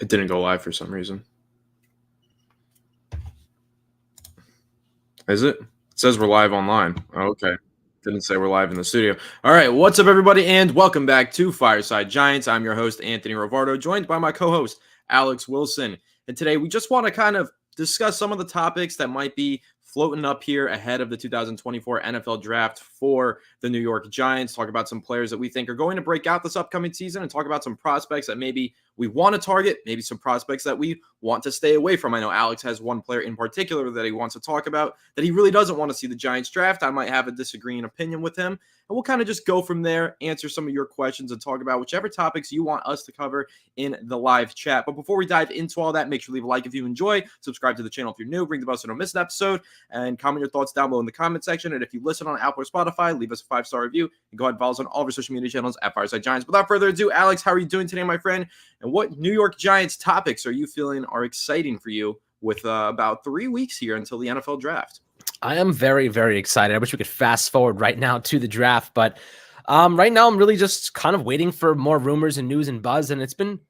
It didn't go live for some reason. Is it? It says we're live online. Oh, okay. Didn't say we're live in the studio. All right. What's up, everybody? And welcome back to Fireside Giants. I'm your host, Anthony Rovardo, joined by my co-host, Alex Wilson. And today we just want to kind of discuss some of the topics that might be floating up here ahead of the 2024 NFL draft for the New York Giants. Talk about some players that we think are going to break out this upcoming season and talk about some prospects that maybe we want to target, maybe some prospects that we want to stay away from. I know Alex has one player in particular that he wants to talk about that he really doesn't want to see the Giants draft. I might have a disagreeing opinion with him. And we'll kind of just go from there, answer some of your questions, and talk about whichever topics you want us to cover in the live chat. But before we dive into all that, make sure to leave a like if you enjoy, subscribe to the channel if you're new, ring the bell so you don't miss an episode, and comment your thoughts down below in the comment section. And if you listen on Apple or Spotify, leave us a 5-star review, and go ahead and follow us on all of our social media channels at Fireside Giants. Without further ado, Alex, how are you doing today, my friend? And what New York Giants topics are you feeling are exciting for you with about 3 weeks here until the NFL draft? I am very, very excited. I wish we could fast forward right now to the draft, but right now I'm really just kind of waiting for more rumors and news and buzz, and it's been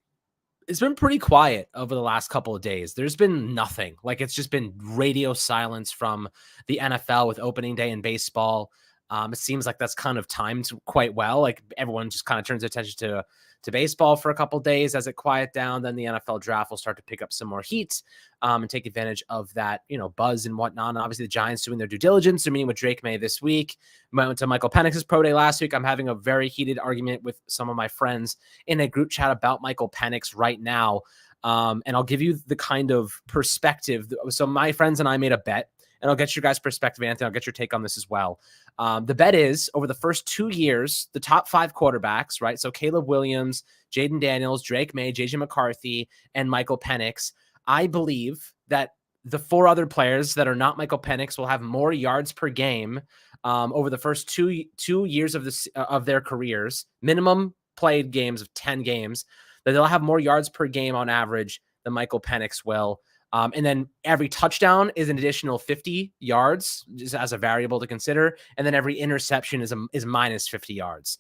pretty quiet over the last couple of days. There's been nothing. Like, it's just been radio silence from the NFL with opening day in baseball. It seems like that's kind of timed quite well. Like, everyone just kind of turns attention to baseball for a couple of days as it quiet down. Then the NFL draft will start to pick up some more heat and take advantage of that, buzz and whatnot. And obviously the Giants doing their due diligence. They're meeting with Maye this week. I went to Michael Penix's pro day last week. I'm having a very heated argument with some of my friends in a group chat about Michael Penix right now. And I'll give you the kind of perspective. So my friends and I made a bet, and I'll get your guys' perspective, Anthony. I'll get your take on this as well. The bet is over the first 2 years, the top 5 quarterbacks, right? So Caleb Williams, Jaden Daniels, Drake Maye, JJ McCarthy, and Michael Penix. I believe that the 4 other players that are not Michael Penix will have more yards per game over the first two years of their careers, minimum played games of 10 games, that they'll have more yards per game on average than Michael Penix will. And then every touchdown is an additional 50 yards, just as a variable to consider. And then every interception is minus 50 yards.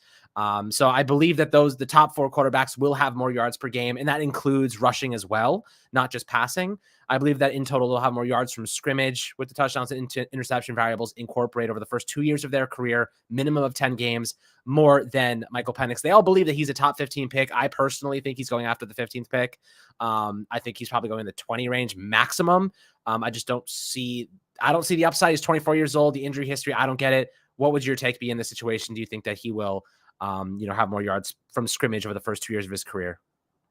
So I believe that the top 4 quarterbacks will have more yards per game, and that includes rushing as well, not just passing. I believe that in total they'll have more yards from scrimmage with the touchdowns and interception variables incorporate over the first 2 years of their career, minimum of 10 games, more than Michael Penix. They all believe that he's a top 15 pick. I personally think he's going after the 15th pick. I think he's probably going in the 20 range maximum. I don't see the upside. He's 24 years old, the injury history, I don't get it. What would your take be in this situation? Do you think that he will have more yards from scrimmage over the first 2 years of his career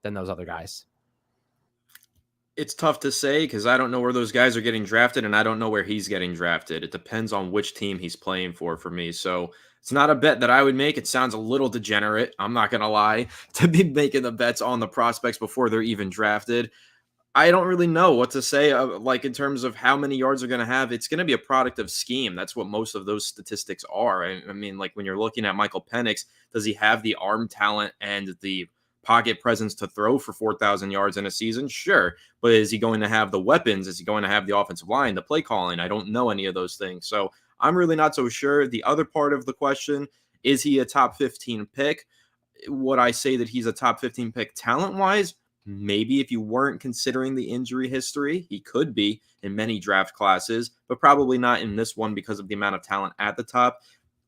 than those other guys? It's tough to say because I don't know where those guys are getting drafted, and I don't know where he's getting drafted. It depends on which team he's playing for me. So it's not a bet that I would make. It sounds a little degenerate, I'm not going to lie, to be making the bets on the prospects before they're even drafted. I don't really know what to say, in terms of how many yards they're going to have. It's going to be a product of scheme. That's what most of those statistics are. I mean, like, when you're looking at Michael Penix, does he have the arm talent and the pocket presence to throw for 4,000 yards in a season? Sure. But is he going to have the weapons? Is he going to have the offensive line, the play calling? I don't know any of those things. So I'm really not so sure. The other part of the question, is he a top 15 pick? Would I say that he's a top 15 pick talent-wise? Maybe if you weren't considering the injury history, he could be in many draft classes, but probably not in this one because of the amount of talent at the top.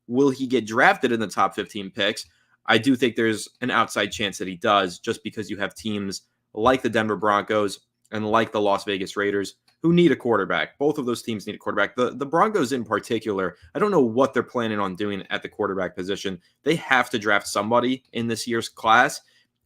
Will he get drafted in the top 15 picks? I do think there's an outside chance that he does, just because you have teams like the Denver Broncos and like the Las Vegas Raiders who need a quarterback. Both of those teams need a quarterback. The Broncos in particular, I don't know what they're planning on doing at the quarterback position. They have to draft somebody in this year's class.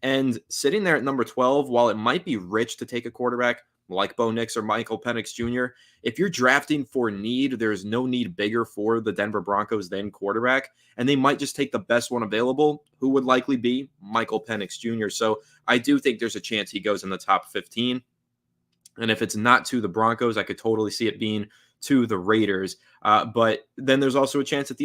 And sitting there at number 12, while it might be rich to take a quarterback like Bo Nix or Michael Penix Jr., if you're drafting for need, there's no need bigger for the Denver Broncos than quarterback, and they might just take the best one available, who would likely be Michael Penix Jr. So I do think there's a chance he goes in the top 15. And if it's not to the Broncos, I could totally see it being to the Raiders. But then there's also a chance that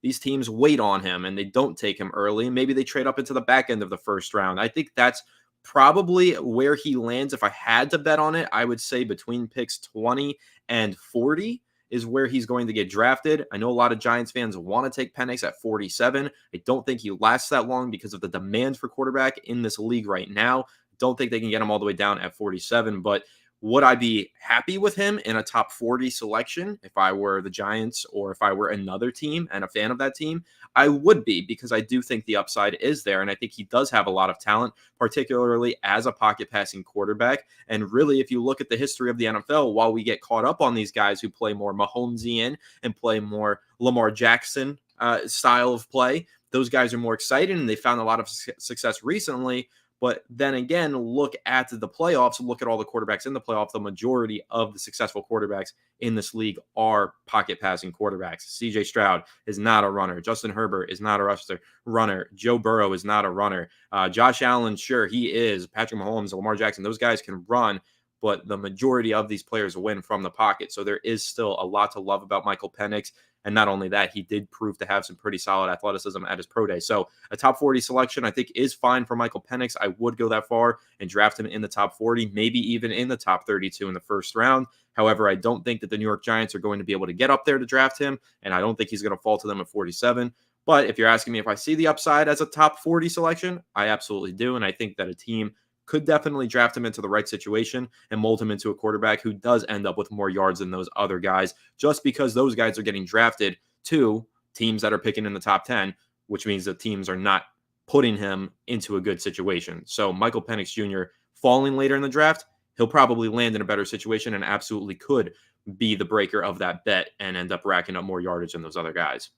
these teams wait on him and they don't take him early. Maybe they trade up into the back end of the first round. I think that's probably where he lands. If I had to bet on it, I would say between picks 20 and 40 is where he's going to get drafted. I know a lot of Giants fans want to take Penix at 47. I don't think he lasts that long because of the demand for quarterback in this league right now. don't think they can get him all the way down at 47, but would I be happy with him in a top 40 selection if I were the Giants or if I were another team and a fan of that team? I would be, because I do think the upside is there. And I think he does have a lot of talent, particularly as a pocket passing quarterback. And really, if you look at the history of the NFL, while we get caught up on these guys who play more Mahomesian and play more Lamar Jackson style of play, those guys are more exciting and they found a lot of success recently. But then again, look at the playoffs, look at all the quarterbacks in the playoffs. The majority of the successful quarterbacks in this league are pocket passing quarterbacks. CJ Stroud is not a runner. Justin Herbert is not a runner. Joe Burrow is not a runner. Josh Allen, sure, he is. Patrick Mahomes, Lamar Jackson, those guys can run, but the majority of these players win from the pocket. So there is still a lot to love about Michael Penix. And not only that, he did prove to have some pretty solid athleticism at his pro day. So a top 40 selection, I think, is fine for Michael Penix. I would go that far and draft him in the top 40, maybe even in the top 32 in the first round. However, I don't think that the New York Giants are going to be able to get up there to draft him, and I don't think he's going to fall to them at 47. But if you're asking me if I see the upside as a top 40 selection, I absolutely do. And I think that a team could definitely draft him into the right situation and mold him into a quarterback who does end up with more yards than those other guys, just because those guys are getting drafted to teams that are picking in the top 10, which means that teams are not putting him into a good situation. So Michael Penix Jr. falling later in the draft, he'll probably land in a better situation and absolutely could be the breaker of that bet and end up racking up more yardage than those other guys.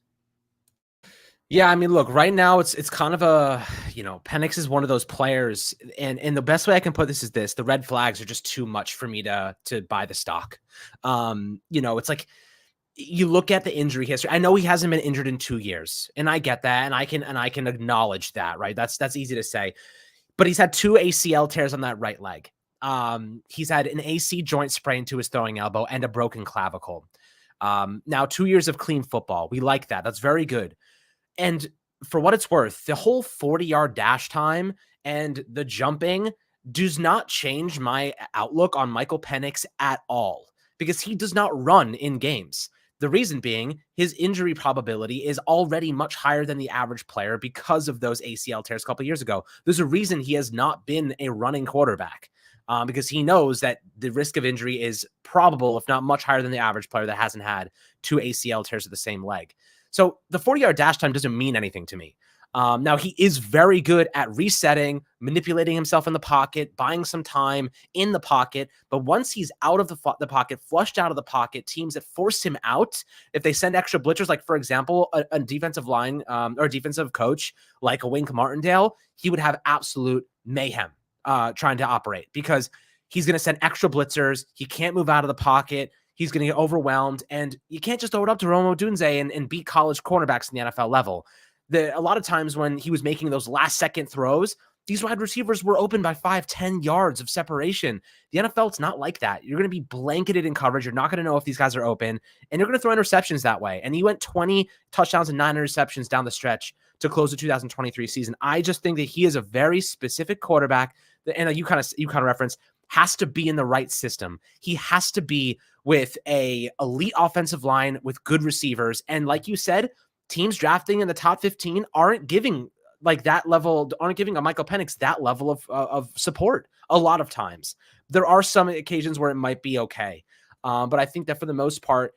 Yeah, I mean, look, right now it's kind of a, Penix is one of those players, and the best way I can put this is this: the red flags are just too much for me to buy the stock. It's like you look at the injury history. I know he hasn't been injured in 2 years, and I get that, and I can acknowledge that, right? That's easy to say, but he's had 2 ACL tears on that right leg. He's had an AC joint sprain to his throwing elbow and a broken clavicle. Now 2 years of clean football, we like that. That's very good. And for what it's worth, the whole 40-yard dash time and the jumping does not change my outlook on Michael Penix at all, because he does not run in games. The reason being, his injury probability is already much higher than the average player because of those ACL tears a couple of years ago. There's a reason he has not been a running quarterback, because he knows that the risk of injury is probable, if not much higher than the average player that hasn't had 2 ACL tears of the same leg. So the 40-yard dash time doesn't mean anything to me. Now, he is very good at resetting, manipulating himself in the pocket, buying some time in the pocket. But once he's out of the pocket, flushed out of the pocket, teams that force him out, if they send extra blitzers, like, for example, a defensive line or defensive coach like a Wink Martindale, he would have absolute mayhem trying to operate, because he's going to send extra blitzers. He can't move out of the pocket. He's going to get overwhelmed, and you can't just throw it up to Rome Odunze and beat college cornerbacks in the NFL level. A lot of times when he was making those last-second throws, these wide receivers were open by 5-10 yards of separation. The NFL, it's not like that. You're going to be blanketed in coverage. You're not going to know if these guys are open, and you're going to throw interceptions that way. And he went 20 touchdowns and 9 interceptions down the stretch to close the 2023 season. I just think that he is a very specific quarterback, and you kind of referenced, has to be in the right system. He has to be with a elite offensive line with good receivers. And like you said, teams drafting in the top 15 aren't giving a Michael Penix that level of support a lot of times. There are some occasions where it might be okay. But I think that for the most part,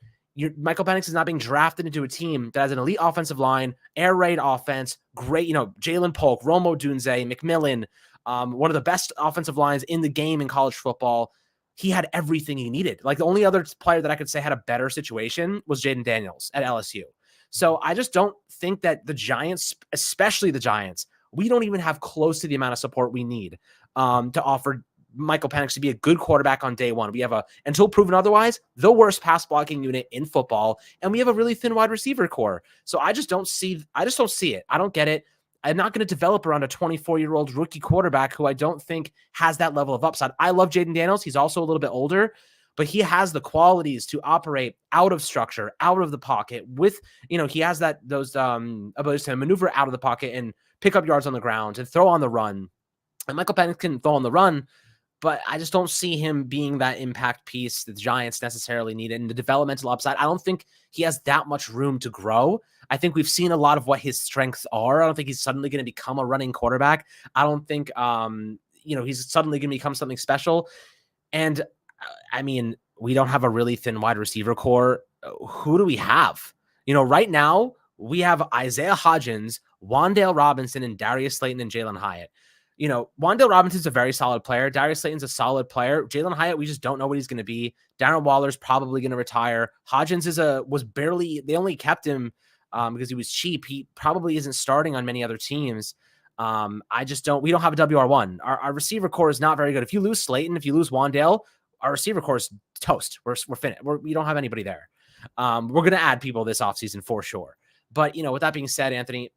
Michael Penix is not being drafted into a team that has an elite offensive line, air raid offense, great, Jalen Polk, Rome Odunze, McMillan, one of the best offensive lines in the game in college football. He had everything he needed. Like, the only other player that I could say had a better situation was Jaden Daniels at LSU. So I just don't think that the Giants, especially the Giants, we don't even have close to the amount of support we need to offer Michael Penix to be a good quarterback on day one. We have until proven otherwise, the worst pass blocking unit in football, and we have a really thin wide receiver core. So I just don't see it. I don't get it. I'm not going to develop around a 24-year-old rookie quarterback who I don't think has that level of upside. I love Jaden Daniels. He's also a little bit older, but he has the qualities to operate out of structure, out of the pocket with, he has those abilities to maneuver out of the pocket and pick up yards on the ground and throw on the run. And Michael Penix can throw on the run, but I just don't see him being that impact piece that the Giants necessarily need. And the developmental upside, I don't think he has that much room to grow. I think we've seen a lot of what his strengths are. I don't think he's suddenly going to become a running quarterback. I don't think, he's suddenly going to become something special. And I mean, we don't have a really thin wide receiver core. Who do we have? Right now we have Isaiah Hodgins, Wan'Dale Robinson, and Darius Slayton and Jaylin Hyatt. Wan'Dale Robinson's a very solid player. Darius Slayton's a solid player. Jaylin Hyatt, we just don't know what he's going to be. Darren Waller's probably going to retire. Hodgins was barely, they only kept him because he was cheap. He probably isn't starting on many other teams. We don't have a WR1. Our receiver core is not very good. If you lose Slayton, if you lose Wan'Dale, our receiver core is toast. We're finished. We don't have anybody there. We're going to add people this offseason for sure. But, with that being said, Anthony,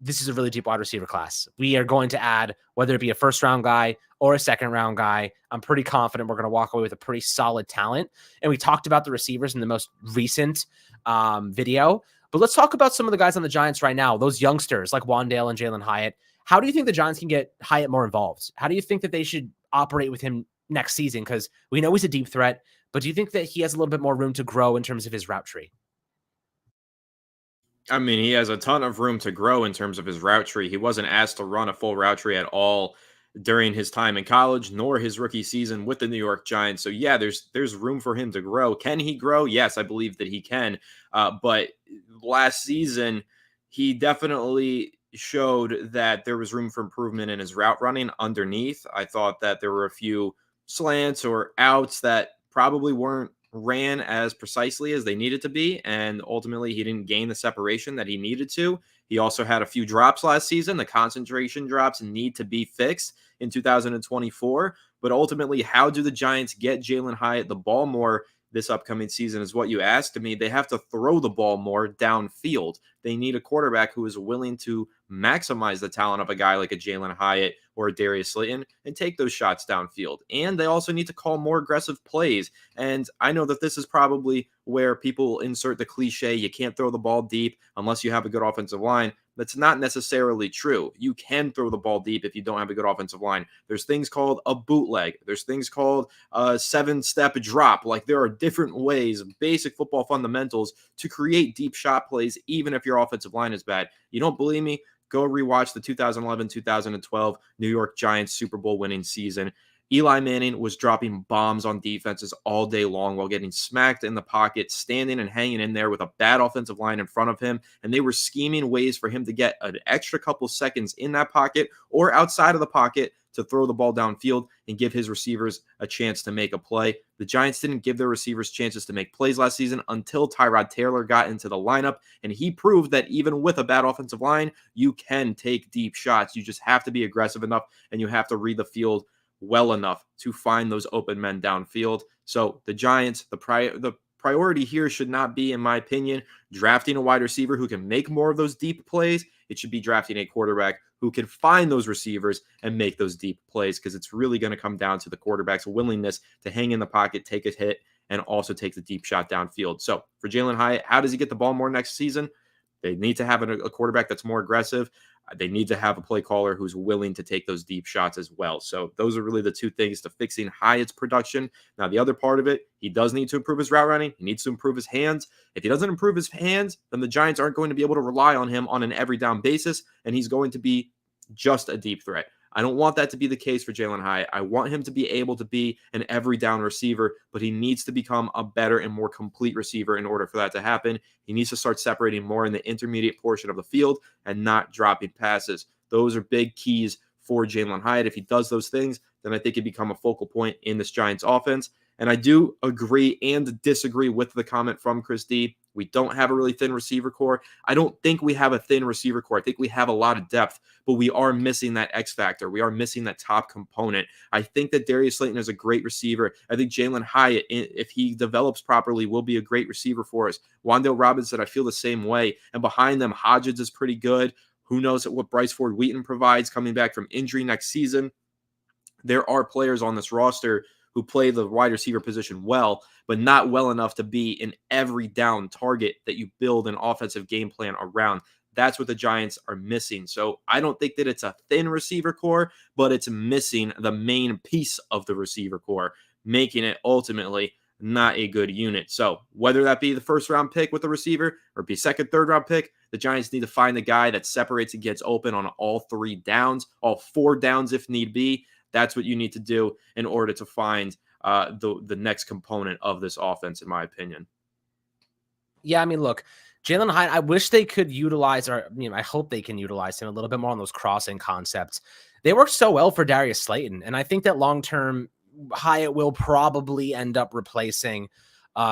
this is a really deep wide receiver class. We are going to add, whether it be a first round guy or a second round guy, I'm pretty confident we're going to walk away with a pretty solid talent. And we talked about the receivers in the most recent video, but let's talk about some of the guys on the Giants right now, those youngsters like Wan'Dale and Jaylin Hyatt. How do you think the Giants can get Hyatt more involved? How do you think that they should operate with him next season? Because we know he's a deep threat, but do you think that he has a little bit more room to grow in terms of his route tree? I mean, he has a ton of room to grow in terms of his route tree. He wasn't asked to run a full route tree at all during his time in college, nor his rookie season with the New York Giants. So yeah, there's room for him to grow. Can he grow? Yes, I believe that he can. But last season, he definitely showed that there was room for improvement in his route running underneath. I thought that there were a few slants or outs that probably weren't ran as precisely as they needed to be, and ultimately he didn't gain the separation that he needed to. He also had a few drops last season. The concentration drops need to be fixed in 2024, but ultimately, how do the Giants get Jaylin Hyatt the ball more this upcoming season is what you asked me. They have to throw the ball more downfield. They need a quarterback who is willing to maximize the talent of a guy like a Jaylin Hyatt or a Darius Slayton and take those shots downfield. And they also need to call more aggressive plays. And I know that this is probably where people insert the cliche, you can't throw the ball deep unless you have a good offensive line. That's not necessarily true. You can throw the ball deep if you don't have a good offensive line. There's things called a bootleg. There's things called a 7-step drop. Like, there are different ways, basic football fundamentals, to create deep shot plays, even if your offensive line is bad. You don't believe me? Go rewatch the 2011-2012 New York Giants Super Bowl winning season. Eli Manning was dropping bombs on defenses all day long while getting smacked in the pocket, standing and hanging in there with a bad offensive line in front of him. And they were scheming ways for him to get an extra couple seconds in that pocket or outside of the pocket to throw the ball downfield and give his receivers a chance to make a play. The Giants didn't give their receivers chances to make plays last season until Tyrod Taylor got into the lineup, and he proved that even with a bad offensive line, you can take deep shots. You just have to be aggressive enough, and you have to read the field well enough to find those open men downfield. So the Giants, the priority here should not be, in my opinion, drafting a wide receiver who can make more of those deep plays. It should be drafting a quarterback who can find those receivers and make those deep plays, because it's really going to come down to the quarterback's willingness to hang in the pocket, take a hit, and also take the deep shot downfield. So for Jaylin Hyatt, how does he get the ball more next season? They need to have a quarterback that's more aggressive. They need to have a play caller who's willing to take those deep shots as well. So those are really the two things to fixing Hyatt's production. Now, the other part of it, he does need to improve his route running. He needs to improve his hands. If he doesn't improve his hands, then the Giants aren't going to be able to rely on him on an every down basis, and he's going to be just a deep threat. I don't want that to be the case for Jaylin Hyatt. I want him to be able to be an every down receiver, but he needs to become a better and more complete receiver in order for that to happen. He needs to start separating more in the intermediate portion of the field and not dropping passes. Those are big keys for Jaylin Hyatt. If he does those things, then I think he'd become a focal point in this Giants offense. And I do agree and disagree with the comment from Chris D. We don't have a really thin receiver core. I don't think we have a thin receiver core. I think we have a lot of depth, but we are missing that X factor. We are missing that top component. I think that Darius Slayton is a great receiver. I think Jaylin Hyatt, if he develops properly, will be a great receiver for us. Wan'Dale Robinson, I feel the same way. And behind them, Hodgins is pretty good. Who knows what Bryce Ford Wheaton provides coming back from injury next season. There are players on this roster who play the wide receiver position well, but not well enough to be an every down target that you build an offensive game plan around. That's what the Giants are missing. So I don't think that it's a thin receiver core, but it's missing the main piece of the receiver core, making it ultimately not a good unit. So whether that be the first round pick with the receiver or be second, third round pick, the Giants need to find the guy that separates and gets open on all 3 downs, all 4 downs if need be. That's what you need to do in order to find the next component of this offense, in my opinion. Yeah, I mean, look, Jaylin Hyatt, I wish they could utilize, or I hope they can utilize him a little bit more on those crossing concepts. They work so well for Darius Slayton, and I think that long term, Hyatt will probably end up replacing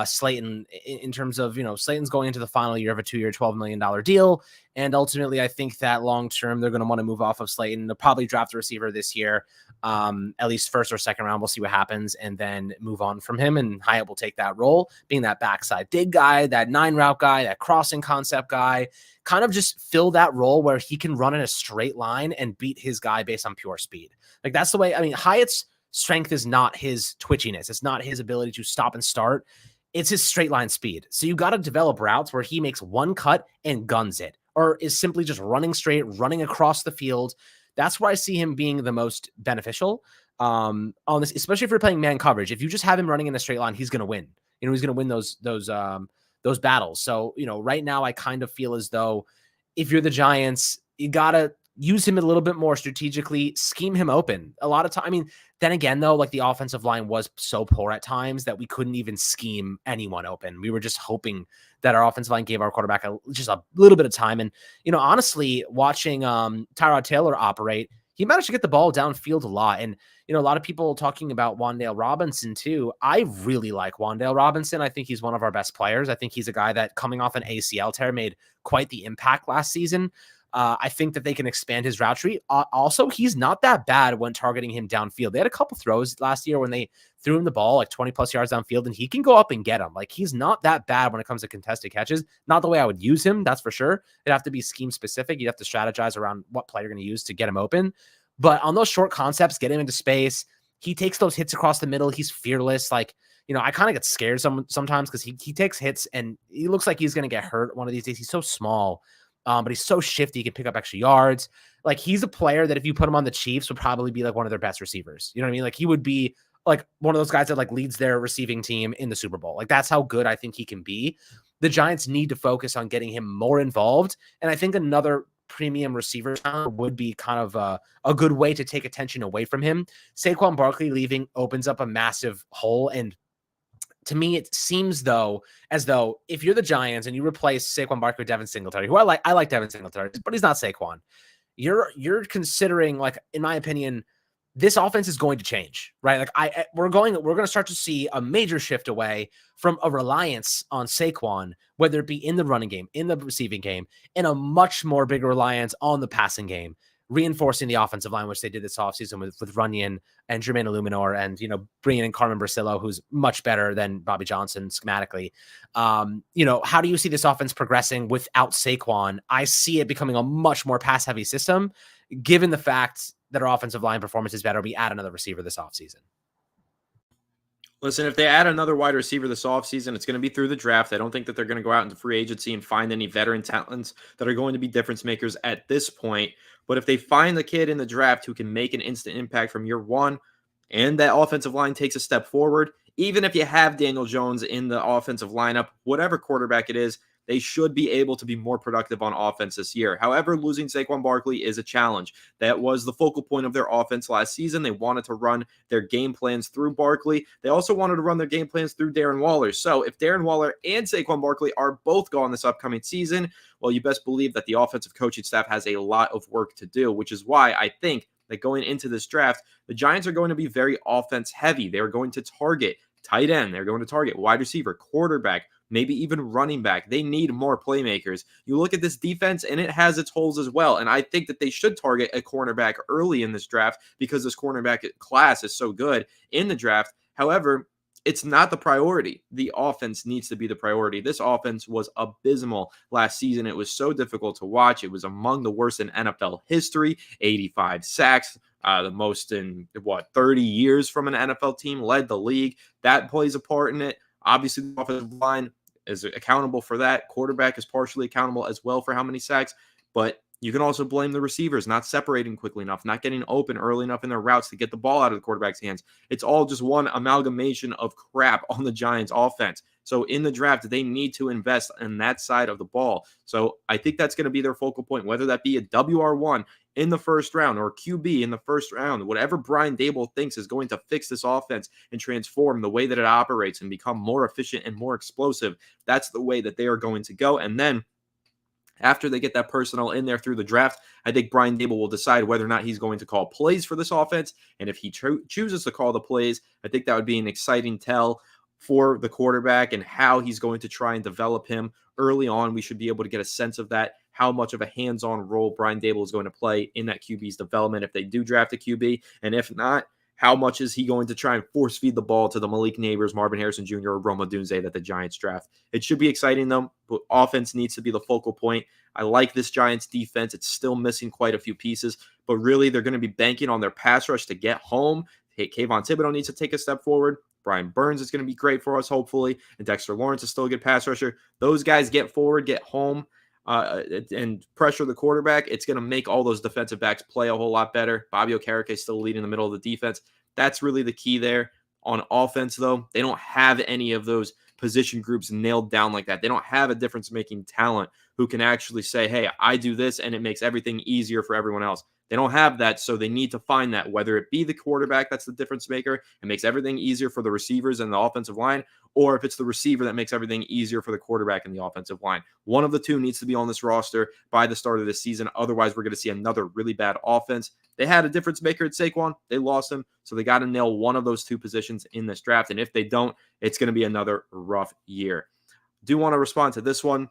Slayton in terms of, Slayton's going into the final year of a 2-year, $12 million deal. And ultimately, I think that long term, they're going to want to move off of Slayton. They'll probably draft a receiver this year, at least first or second round. We'll see what happens, and then move on from him. And Hyatt will take that role, being that backside dig guy, that 9 route guy, that crossing concept guy, kind of just fill that role where he can run in a straight line and beat his guy based on pure speed. Like, that's the way. I mean, Hyatt's strength is not his twitchiness. It's not his ability to stop and start. It's his straight line speed. So you got to develop routes where he makes one cut and guns it, or is simply just running straight, running across the field. That's where I see him being the most beneficial on this, especially if you're playing man coverage. If you just have him running in a straight line, he's going to win. He's going to win those battles. So, right now I kind of feel as though if you're the Giants, you got to use him a little bit more strategically, scheme him open. A lot of time. I mean, then again, though, like, the offensive line was so poor at times that we couldn't even scheme anyone open. We were just hoping that our offensive line gave our quarterback just a little bit of time. And, honestly, watching Tyrod Taylor operate, he managed to get the ball downfield a lot. And, a lot of people talking about Wan'Dale Robinson too. I really like Wan'Dale Robinson. I think he's one of our best players. I think he's a guy that, coming off an ACL tear, made quite the impact last season. I think that they can expand his route tree. Also, he's not that bad when targeting him downfield. They had a couple throws last year when they threw him the ball like 20 plus yards downfield, and he can go up and get them. Like, he's not that bad when it comes to contested catches. Not the way I would use him, that's for sure. It'd have to be scheme specific. You'd have to strategize around what play you're going to use to get him open. But on those short concepts, get him into space. He takes those hits across the middle. He's fearless. Like, I kind of get scared sometimes because he takes hits and he looks like he's going to get hurt one of these days. He's so small. But he's so shifty, he can pick up extra yards. Like, he's a player that if you put him on the Chiefs would probably be like one of their best receivers. You know what I mean? Like, he would be like one of those guys that like leads their receiving team in the Super Bowl. Like, that's how good I think he can be. The Giants need to focus on getting him more involved. And I think another premium receiver talent would be kind of a good way to take attention away from him. Saquon Barkley leaving opens up a massive hole. And to me, it seems as though if you're the Giants and you replace Saquon Barkley with Devin Singletary, who I like Devin Singletary, but he's not Saquon. You're considering, like, in my opinion, this offense is going to change, right? Like, we're going to start to see a major shift away from a reliance on Saquon, whether it be in the running game, in the receiving game, and a much more big reliance on the passing game, reinforcing the offensive line, which they did this offseason with Runyon and Jermaine Illuminor, and, bringing in Carmen Brasillo, who's much better than Bobby Johnson schematically. How do you see this offense progressing without Saquon? I see it becoming a much more pass-heavy system, given the fact that our offensive line performance is better. We add another receiver this offseason. Listen, if they add another wide receiver this offseason, it's going to be through the draft. I don't think that they're going to go out into free agency and find any veteran talents that are going to be difference makers at this point. But if they find the kid in the draft who can make an instant impact from year one, and that offensive line takes a step forward, even if you have Daniel Jones in the offensive lineup, whatever quarterback it is, they should be able to be more productive on offense this year. However, losing Saquon Barkley is a challenge. That was the focal point of their offense last season. They wanted to run their game plans through Barkley. They also wanted to run their game plans through Darren Waller. So if Darren Waller and Saquon Barkley are both gone this upcoming season, well, you best believe that the offensive coaching staff has a lot of work to do, which is why I think that going into this draft, the Giants are going to be very offense heavy. They're going to target tight end. They're going to target wide receiver, quarterback, maybe even running back. They need more playmakers. You look at this defense, and it has its holes as well. And I think that they should target a cornerback early in this draft because this cornerback class is so good in the draft. However, it's not the priority. The offense needs to be the priority. This offense was abysmal last season. It was so difficult to watch. It was among the worst in NFL history. 85 sacks, the most in 30 years from an NFL team, led the league. That plays a part in it. Obviously, the offensive line is accountable for that. Quarterback is partially accountable as well for how many sacks, but you can also blame the receivers not separating quickly enough, not getting open early enough in their routes to get the ball out of the quarterback's hands. It's all just one amalgamation of crap on the Giants offense. So in the draft, they need to invest in that side of the ball. So I think that's going to be their focal point, whether that be a WR1 in the first round or QB in the first round, whatever Brian Daboll thinks is going to fix this offense and transform the way that it operates and become more efficient and more explosive. That's the way that they are going to go. And then after they get that personnel in there through the draft, I think Brian Daboll will decide whether or not he's going to call plays for this offense. And if he chooses to call the plays, I think that would be an exciting tell for the quarterback and how he's going to try and develop him early on. We should be able to get a sense of that, how much of a hands-on role Brian Daboll is going to play in that QB's development if they do draft a QB. And if not, how much is he going to try and force feed the ball to the Malik Neighbors, Marvin Harrison Jr., or Roma Dunze that the Giants draft? It should be exciting, though, but offense needs to be the focal point. I like this Giants defense. It's still missing quite a few pieces, but really they're going to be banking on their pass rush to get home. Hey, Kayvon Thibodeau needs to take a step forward. Brian Burns is going to be great for us, hopefully, and Dexter Lawrence is still a good pass rusher. Those guys get forward, get home, and pressure the quarterback. It's going to make all those defensive backs play a whole lot better. Bobby Okereke is still leading the middle of the defense. That's really the key there. On offense, though, they don't have any of those position groups nailed down like that. They don't have a difference-making talent who can actually say, hey, I do this, and it makes everything easier for everyone else. They don't have that, so they need to find that, whether it be the quarterback that's the difference maker and makes everything easier for the receivers and the offensive line, or if it's the receiver that makes everything easier for the quarterback and the offensive line. One of the two needs to be on this roster by the start of this season. Otherwise, we're going to see another really bad offense. They had a difference maker at Saquon. They lost him, so they got to nail one of those two positions in this draft, and if they don't, it's going to be another rough year. Do want to respond to this one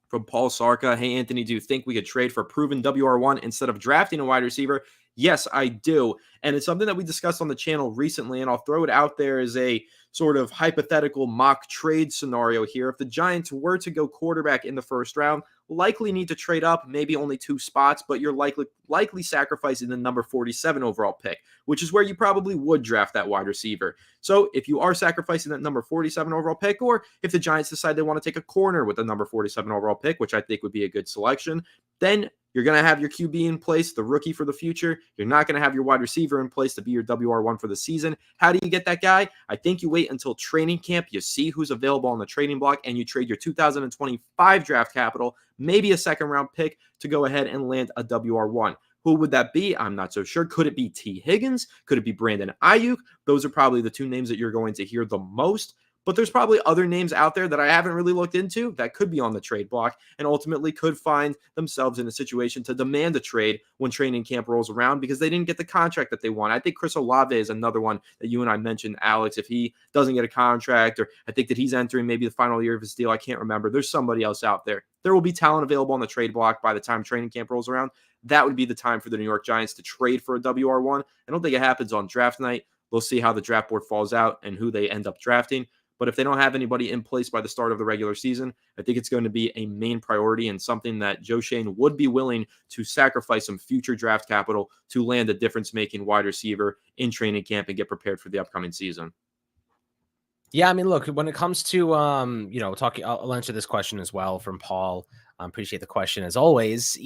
from Paul Sarka. Hey, Anthony, do you think we could trade for a proven WR1 instead of drafting a wide receiver? Yes, I do. And it's something that we discussed on the channel recently, and I'll throw it out there as a sort of hypothetical mock trade scenario here. If the Giants were to go quarterback in the first round, likely need to trade up, maybe only 2 spots, but you're likely sacrificing the number 47 overall pick, which is where you probably would draft that wide receiver. So if you are sacrificing that number 47 overall pick, or if the Giants decide they want to take a corner with the number 47 overall pick, which I think would be a good selection, then you're going to have your QB in place, the rookie for the future. You're not going to have your wide receiver in place to be your WR1 for the season. How do you get that guy? I think you wait until training camp. You see who's available on the trading block, and you trade your 2025 draft capital, maybe a second-round pick, to go ahead and land a WR1. Who would that be? I'm not so sure. Could it be T. Higgins? Could it be Brandon Ayuk? Those are probably the 2 names that you're going to hear the most. But there's probably other names out there that I haven't really looked into that could be on the trade block and ultimately could find themselves in a situation to demand a trade when training camp rolls around because they didn't get the contract that they want. I think Chris Olave is another one that you and I mentioned, Alex. If he doesn't get a contract, or I think that he's entering maybe the final year of his deal, I can't remember. There's somebody else out there. There will be talent available on the trade block by the time training camp rolls around. That would be the time for the New York Giants to trade for a WR1. I don't think it happens on draft night. We'll see how the draft board falls out and who they end up drafting. But if they don't have anybody in place by the start of the regular season, I think it's going to be a main priority and something that Joe Schoen would be willing to sacrifice some future draft capital to land a difference-making wide receiver in training camp and get prepared for the upcoming season. Yeah, I mean, look, when it comes to, I'll answer this question as well from Paul. Appreciate the question as always.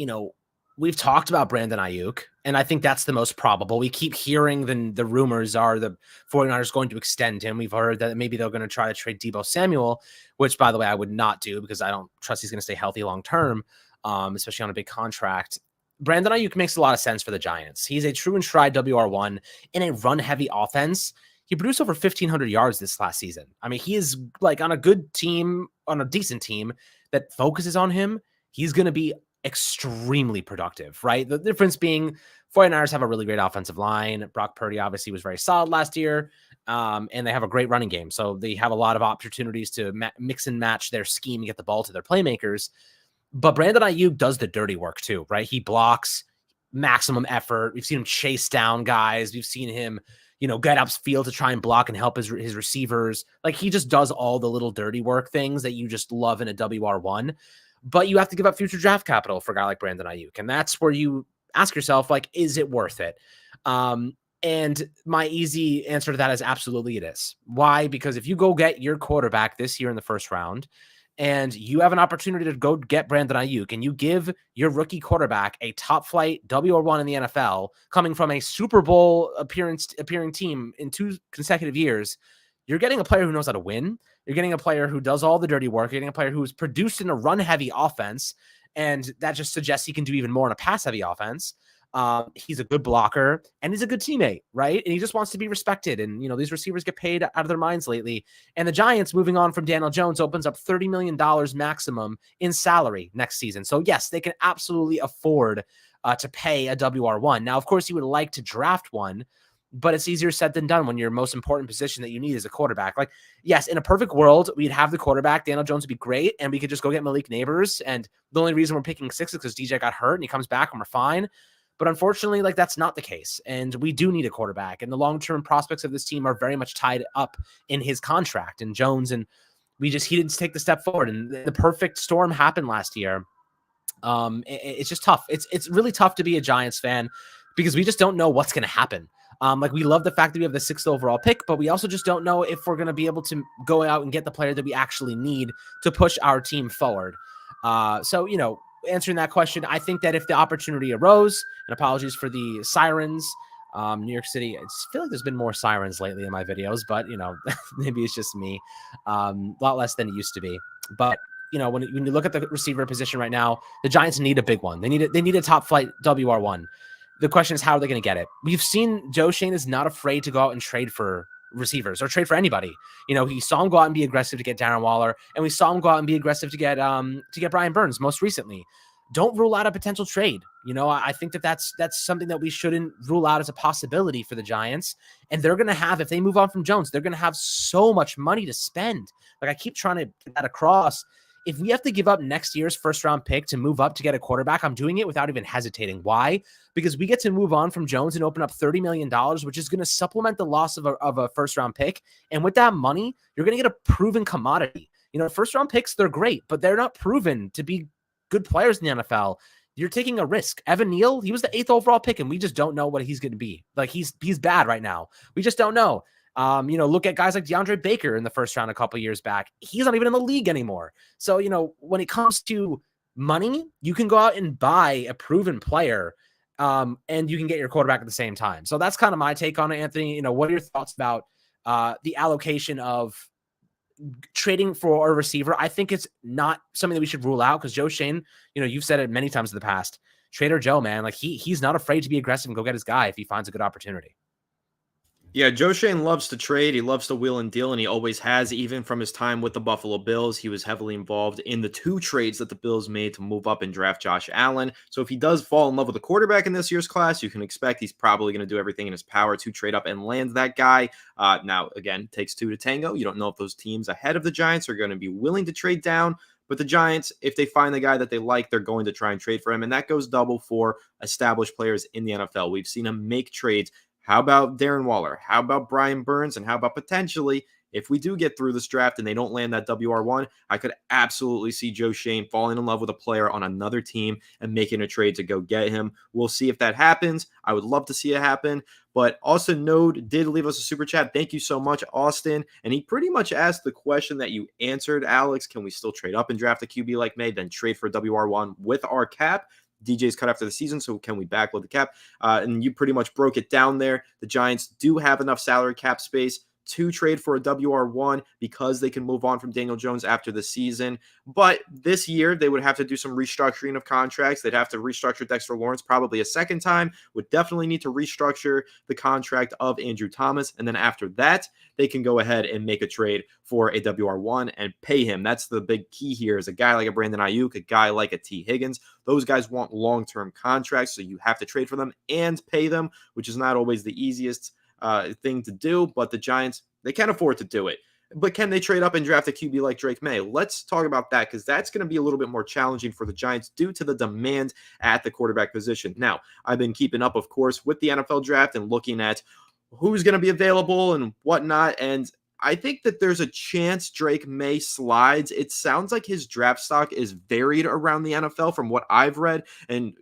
We've talked about Brandon Ayuk, and I think that's the most probable. We keep hearing the rumors are the 49ers going to extend him. We've heard that maybe they're going to try to trade Deebo Samuel, which, by the way, I would not do because I don't trust he's going to stay healthy long-term, especially on a big contract. Brandon Ayuk makes a lot of sense for the Giants. He's a true and tried WR1 in a run-heavy offense. He produced over 1,500 yards this last season. I mean, he is like on a good team, on a decent team that focuses on him. He's going to be extremely productive, right? The difference being 49ers have a really great offensive line. Brock Purdy obviously was very solid last year, and they have a great running game. So they have a lot of opportunities to mix and match their scheme and get the ball to their playmakers. But Brandon Ayuk does the dirty work too, right? He blocks, maximum effort. We've seen him chase down guys. We've seen him, get upfield to try and block and help his receivers. Like, he just does all the little dirty work things that you just love in a WR1. But you have to give up future draft capital for a guy like Brandon Ayuk. And that's where you ask yourself, like, is it worth it? And my easy answer to that is absolutely it is. Why? Because if you go get your quarterback this year in the first round and you have an opportunity to go get Brandon Ayuk and you give your rookie quarterback a top flight WR1 in the NFL coming from a Super Bowl appearing team in 2 consecutive years, you're getting a player who knows how to win. You're getting a player who does all the dirty work. You're getting a player who's produced in a run-heavy offense, and that just suggests he can do even more in a pass-heavy offense. He's a good blocker, and he's a good teammate, right? And he just wants to be respected. And, these receivers get paid out of their minds lately. And the Giants, moving on from Daniel Jones, opens up $30 million maximum in salary next season. So, yes, they can absolutely afford to pay a WR1. Now, of course, you would like to draft one, but it's easier said than done when your most important position that you need is a quarterback. Like, yes, in a perfect world, we'd have the quarterback. Daniel Jones would be great, and we could just go get Malik Neighbors. And the only reason we're picking 6 is because DJ got hurt, and he comes back, and we're fine. But unfortunately, like, that's not the case. And we do need a quarterback. And the long-term prospects of this team are very much tied up in his contract and Jones. And he didn't take the step forward. And the perfect storm happened last year. It's just tough. It's really tough to be a Giants fan because we just don't know what's going to happen. Like, we love the fact that we have the 6th overall pick, but we also just don't know if we're going to be able to go out and get the player that we actually need to push our team forward. So, answering that question, I think that if the opportunity arose, and apologies for the sirens, New York City, I feel like there's been more sirens lately in my videos, but, maybe it's just me, a lot less than it used to be. But, when you look at the receiver position right now, the Giants need a big one. They need a top flight WR1. The question is, how are they going to get it? We've seen Joe Schoen is not afraid to go out and trade for receivers or trade for anybody. He saw him go out and be aggressive to get Darren Waller, and we saw him go out and be aggressive to get Brian Burns most recently. Don't rule out a potential trade. I think that's something that we shouldn't rule out as a possibility for the Giants. And they're going to have, if they move on from Jones, they're going to have so much money to spend. Like, I keep trying to get that across. If we have to give up next year's first-round pick to move up to get a quarterback, I'm doing it without even hesitating. Why? Because we get to move on from Jones and open up $30 million, which is going to supplement the loss of a first-round pick. And with that money, you're going to get a proven commodity. First-round picks, they're great, but they're not proven to be good players in the NFL. You're taking a risk. Evan Neal, he was the 8th overall pick, and we just don't know what he's going to be. Like, he's bad right now. We just don't know. Look at guys like DeAndre Baker in the first round a couple years back. He's not even in the league anymore. So, when it comes to money, you can go out and buy a proven player, and you can get your quarterback at the same time. So that's kind of my take on it, Anthony. What are your thoughts about the allocation of trading for a receiver? I think it's not something that we should rule out because Joe Schoen, you've said it many times in the past, Trader Joe, man, like he's not afraid to be aggressive and go get his guy if he finds a good opportunity. Yeah, Joe Schoen loves to trade. He loves to wheel and deal, and he always has, even from his time with the Buffalo Bills. He was heavily involved in the 2 trades that the Bills made to move up and draft Josh Allen. So if he does fall in love with a quarterback in this year's class, you can expect he's probably going to do everything in his power to trade up and land that guy. Now, again, it takes 2 to tango. You don't know if those teams ahead of the Giants are going to be willing to trade down. But the Giants, if they find the guy that they like, they're going to try and trade for him. And that goes double for established players in the NFL. We've seen him make trades. How about Darren Waller? How about Brian Burns? And how about potentially, if we do get through this draft and they don't land that WR1, I could absolutely see Joe Schoen falling in love with a player on another team and making a trade to go get him. We'll see if that happens. I would love to see it happen. But Austin Node did leave us a super chat. Thank you so much, Austin. And he pretty much asked the question that you answered, Alex. Can we still trade up and draft a QB like Maye, then trade for WR1 with our cap? DJ's cut after the season, so can we backload the cap? And you pretty much broke it down there. The Giants do have enough salary cap space to trade for a WR1 because they can move on from Daniel Jones after the season. But this year, they would have to do some restructuring of contracts. They'd have to restructure Dexter Lawrence probably a second time, would definitely need to restructure the contract of Andrew Thomas. And then after that, they can go ahead and make a trade for a WR1 and pay him. That's the big key here is a guy like a Brandon Ayuk, a guy like a T. Higgins. Those guys want long-term contracts, so you have to trade for them and pay them, which is not always the easiest thing to do, but the Giants, they can afford to do it. But can they trade up and draft a QB like Drake Maye? Let's talk about that because that's going to be a little bit more challenging for the Giants due to the demand at the quarterback position. Now, I've been keeping up, of course, with the NFL draft and looking at who's going to be available and whatnot, and I think that there's a chance Drake Maye slides. It sounds like his draft stock is varied around the NFL from what I've read, and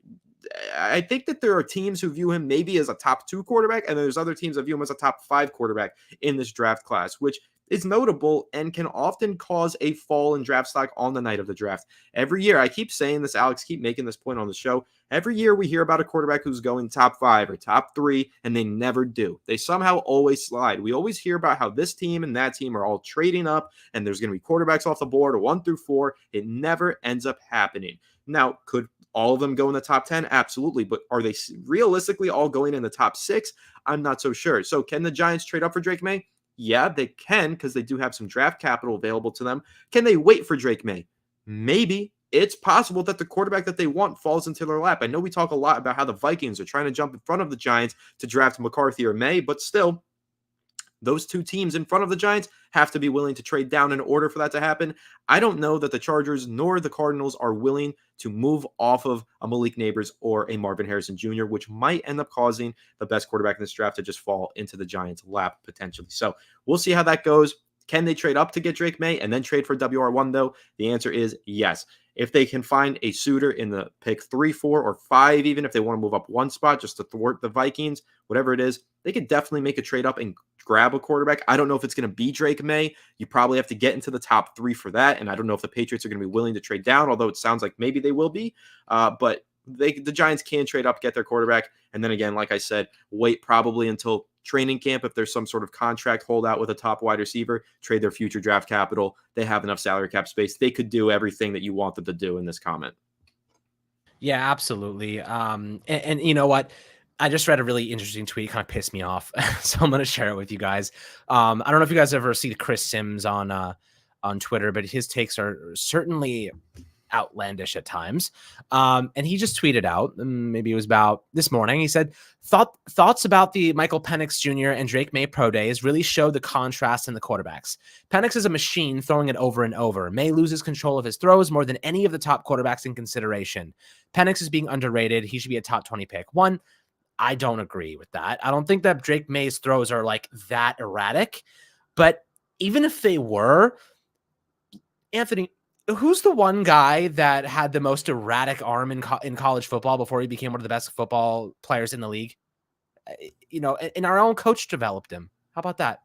I think that there are teams who view him maybe as a top 2 quarterback, and there's other teams that view him as a top 5 quarterback in this draft class, which is notable and can often cause a fall in draft stock on the night of the draft. Every year, I keep saying this, Alex, keep making this point on the show. Every year we hear about a quarterback who's going top 5 or top 3, and they never do. They somehow always slide. We always hear about how this team and that team are all trading up, and there's going to be quarterbacks off the board, 1 through 4. It never ends up happening. Now, could all of them go in the top 10? Absolutely. But are they realistically all going in the top 6? I'm not so sure. So can the Giants trade up for Drake Maye? Yeah, they can, because they do have some draft capital available to them. Can they wait for Drake Maye? Maybe. It's possible that the quarterback that they want falls into their lap. I know we talk a lot about how the Vikings are trying to jump in front of the Giants to draft McCarthy or Maye, but still, those two teams in front of the Giants have to be willing to trade down in order for that to happen. I don't know that the Chargers nor the Cardinals are willing to move off of a Malik Neighbors or a Marvin Harrison Jr., which might end up causing the best quarterback in this draft to just fall into the Giants' lap potentially. So we'll see how that goes. Can they trade up to get Drake Maye and then trade for WR1 though? The answer is yes. If they can find a suitor in the pick 3, 4, or 5, even if they want to move up one spot just to thwart the Vikings, whatever it is, they could definitely make a trade up and grab a quarterback. I don't know if it's going to be Drake Maye. You probably have to get into the top 3 for that. And I don't know if the Patriots are going to be willing to trade down, although it sounds like maybe they will be. But the Giants can trade up, get their quarterback. And then again, like I said, wait probably until training camp. If there's some sort of contract holdout with a top wide receiver, trade their future draft capital. They have enough salary cap space. They could do everything that you want them to do in this comment. Yeah, absolutely. And you know what? I just read a really interesting tweet, kind of pissed me off. So I'm going to share it with you guys. I don't know if you guys ever see Chris Sims on Twitter, but his takes are certainly outlandish at times. And he just tweeted out, maybe it was about this morning. He said, thoughts about the Michael Penix Jr. and Drake Maye pro days really showed the contrast in the quarterbacks. Penix is a machine throwing it over and over. Maye loses control of his throws more than any of the top quarterbacks in consideration. Penix is being underrated. He should be a top 20 pick. One, I don't agree with that. I don't think that Drake Maye's throws are like that erratic, but even if they were, Anthony, who's the one guy that had the most erratic arm in college football before he became one of the best football players in the league? You know, and our own coach developed him. How about that?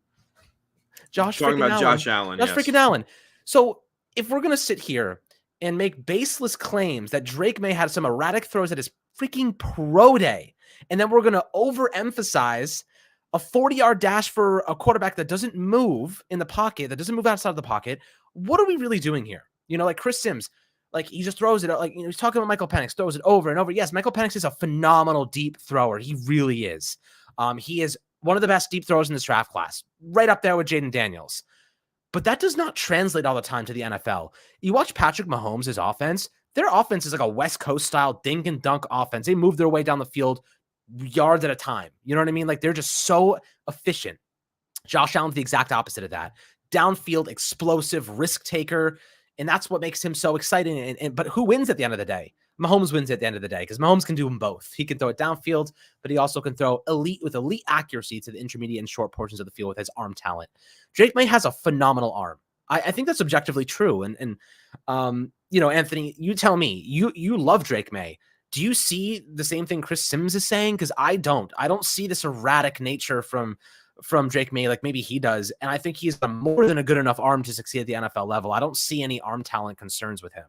Josh Allen. Josh freaking Allen. So if we're going to sit here and make baseless claims that Drake Maye had some erratic throws at his freaking pro day, and then we're going to overemphasize a 40-yard dash for a quarterback that doesn't move in the pocket, that doesn't move outside of the pocket, what are we really doing here? You know, like Chris Sims, like he just throws it, like, you know, he's talking about Michael Penix, throws it over and over. Yes, Michael Penix is a phenomenal deep thrower. He really is. He is one of the best deep throwers in this draft class, right up there with Jaden Daniels. But that does not translate all the time to the NFL. You watch Patrick Mahomes' offense, their offense is like a West Coast style dink and dunk offense. They move their way down the field yards at a time. You know what I mean? Like they're just so efficient. Josh Allen's the exact opposite of that. Downfield, explosive, risk taker. And that's what makes him so exciting. But who wins at the end of the day? Mahomes wins at the end of the day because Mahomes can do them both. He can throw it downfield, but he also can throw elite accuracy to the intermediate and short portions of the field with his arm talent. Drake Maye has a phenomenal arm. I think that's objectively true. And you know, Anthony, you tell me, you love Drake Maye. Do you see the same thing Chris Sims is saying? Because I don't see this erratic nature from Drake Maye like maybe he does. And I think he's a more than a good enough arm to succeed at the NFL level. I don't see any arm talent concerns with him.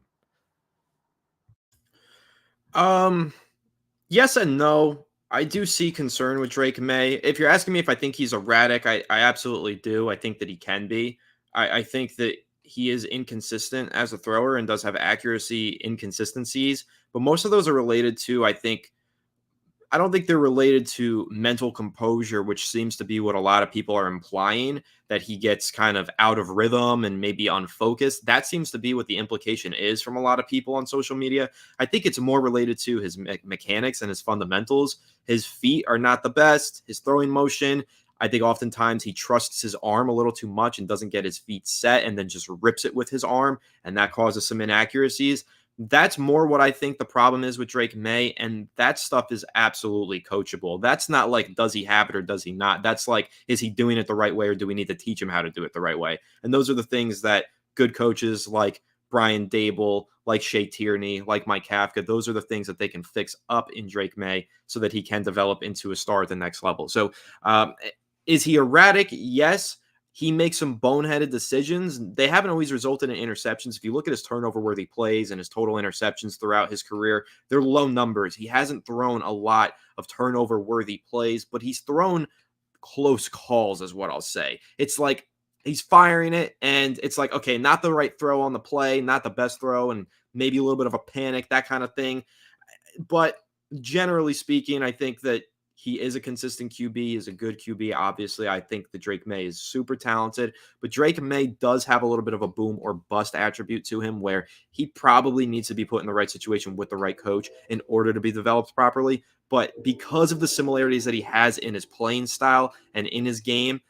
Yes and no. I do see concern with Drake Maye. If you're asking me if I think he's erratic, I absolutely do. I think that he can be. I think that he is inconsistent as a thrower and does have accuracy inconsistencies, but most of those are related to, I don't think they're related to mental composure, which seems to be what a lot of people are implying, that he gets kind of out of rhythm and maybe unfocused. That seems to be what the implication is from a lot of people on social media. I think it's more related to his mechanics and his fundamentals. His feet are not the best. His throwing motion, I think oftentimes he trusts his arm a little too much and doesn't get his feet set and then just rips it with his arm, and that causes some inaccuracies. That's more what I think the problem is with Drake Maye, and that stuff is absolutely coachable. That's not like, does he have it or does he not? That's like, is he doing it the right way or do we need to teach him how to do it the right way? And those are the things that good coaches like Brian Dable, like Shea Tierney, like Mike Kafka, those are the things that they can fix up in Drake Maye so that he can develop into a star at the next level. So is he erratic? Yes. he makes some boneheaded decisions. They haven't always resulted in interceptions. If you look at his turnover-worthy plays and his total interceptions throughout his career, they're low numbers. He hasn't thrown a lot of turnover-worthy plays, but he's thrown close calls, is what I'll say. It's like he's firing it, and it's like, okay, not the right throw on the play, not the best throw, and maybe a little bit of a panic, that kind of thing. But generally speaking, I think that he is a consistent QB, is a good QB. Obviously, I think that Drake Maye is super talented, but Drake Maye does have a little bit of a boom or bust attribute to him where he probably needs to be put in the right situation with the right coach in order to be developed properly. But because of the similarities that he has in his playing style and in his game,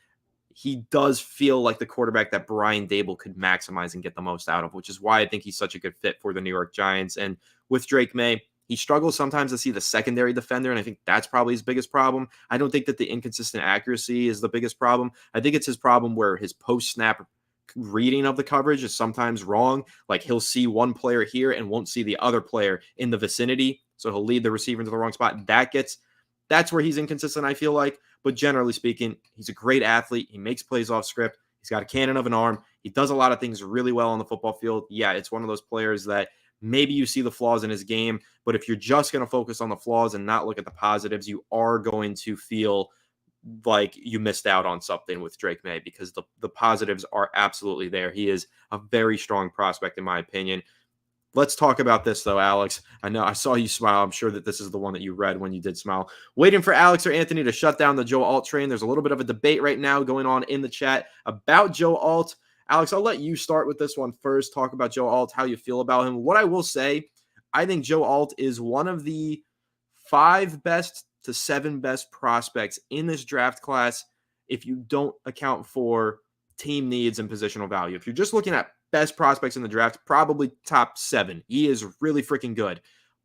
he does feel like the quarterback that Brian Dable could maximize and get the most out of, which is why I think he's such a good fit for the New York Giants. And with Drake Maye, he struggles sometimes to see the secondary defender, and I think that's probably his biggest problem. I don't think that the inconsistent accuracy is the biggest problem. I think it's his problem where his post-snap reading of the coverage is sometimes wrong. Like he'll see one player here and won't see the other player in the vicinity, so he'll lead the receiver into the wrong spot. That's where he's inconsistent, I feel like. But generally speaking, he's a great athlete. He makes plays off script. He's got a cannon of an arm. He does a lot of things really well on the football field. Yeah, it's one of those players that maybe you see the flaws in his game, but if you're just going to focus on the flaws and not look at the positives, you are going to feel like you missed out on something with Drake Maye because the positives are absolutely there. He is a very strong prospect, in my opinion. Let's talk about this, though, Alex. I know I saw you smile. I'm sure that this is the one that you read when you did smile. Waiting for Alex or Anthony to shut down the Joe Alt train. There's a little bit of a debate right now going on in the chat about Joe Alt. Alex, I'll let you start with this one first. Talk about Joe Alt, how you feel about him. What I will say, I think Joe Alt is one of the 5 best to 7 best prospects in this draft class if you don't account for team needs and positional value. If you're just looking at best prospects in the draft, probably top 7. He is really freaking good.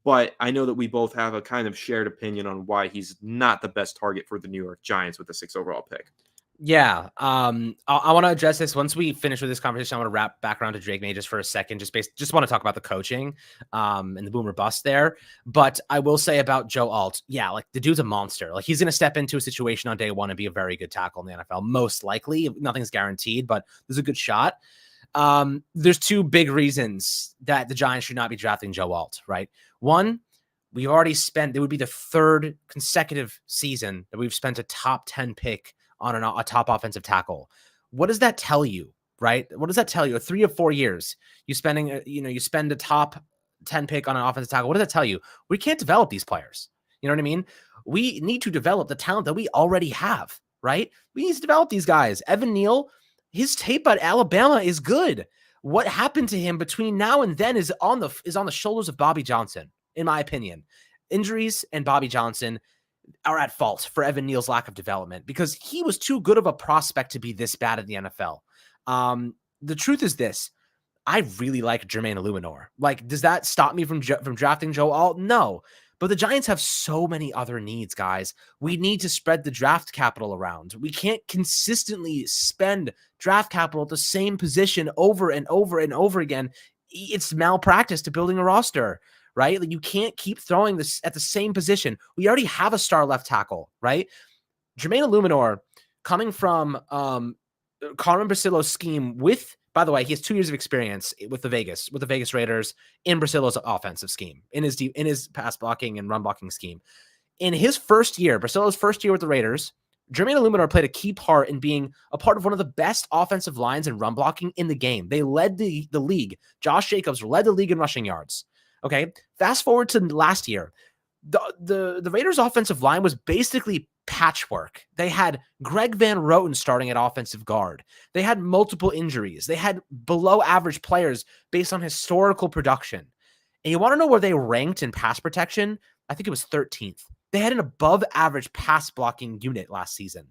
But I know that we both have a kind of shared opinion on why he's not the best target for the New York Giants with the 6th overall pick. Yeah. I want to address this once we finish with this conversation. I want to wrap back around to Drake Maye just for a second, just want to talk about the coaching, and the boomer bust there. But I will say about Joe Alt, yeah, like the dude's a monster. Like he's going to step into a situation on day one and be a very good tackle in the NFL. Most likely, nothing's guaranteed, but there's a good shot. There's 2 big reasons that the Giants should not be drafting Joe Alt, right? One, we've already spent, it would be the 3rd consecutive season that we've spent a top 10 pick on a top offensive tackle. What does that tell you, right? What does that tell you? 3 or 4 years, you spend a top 10 pick on an offensive tackle. What does that tell you? We can't develop these players. You know what I mean? We need to develop the talent that we already have, right? We need to develop these guys. Evan Neal, his tape at Alabama is good. What happened to him between now and then is on the shoulders of Bobby Johnson, in my opinion. Injuries and Bobby Johnson are at fault for Evan Neal's lack of development because he was too good of a prospect to be this bad in the NFL. The truth is this. I really like Jermaine Illuminor. Like, does that stop me from drafting Joe Alt? No. But the Giants have so many other needs, guys. We need to spread the draft capital around. We can't consistently spend draft capital at the same position over and over and over again. It's malpractice to building a roster, right? Like you can't keep throwing this at the same position. We already have a star left tackle, right? Jermaine Illuminor coming from Carmen Brasillo's scheme with, by the way, he has 2 years of experience with the Vegas Raiders in Brasillo's offensive scheme, in his pass blocking and run blocking scheme. In his first year, Brasillo's first year with the Raiders, Jermaine Illuminor played a key part in being a part of one of the best offensive lines and run blocking in the game. They led the league. Josh Jacobs led the league in rushing yards. Okay, fast forward to last year. The Raiders' offensive line was basically patchwork. They had Greg Van Roten starting at offensive guard. They had multiple injuries. They had below average players based on historical production. And you want to know where they ranked in pass protection? I think it was 13th. They had an above average pass blocking unit last season.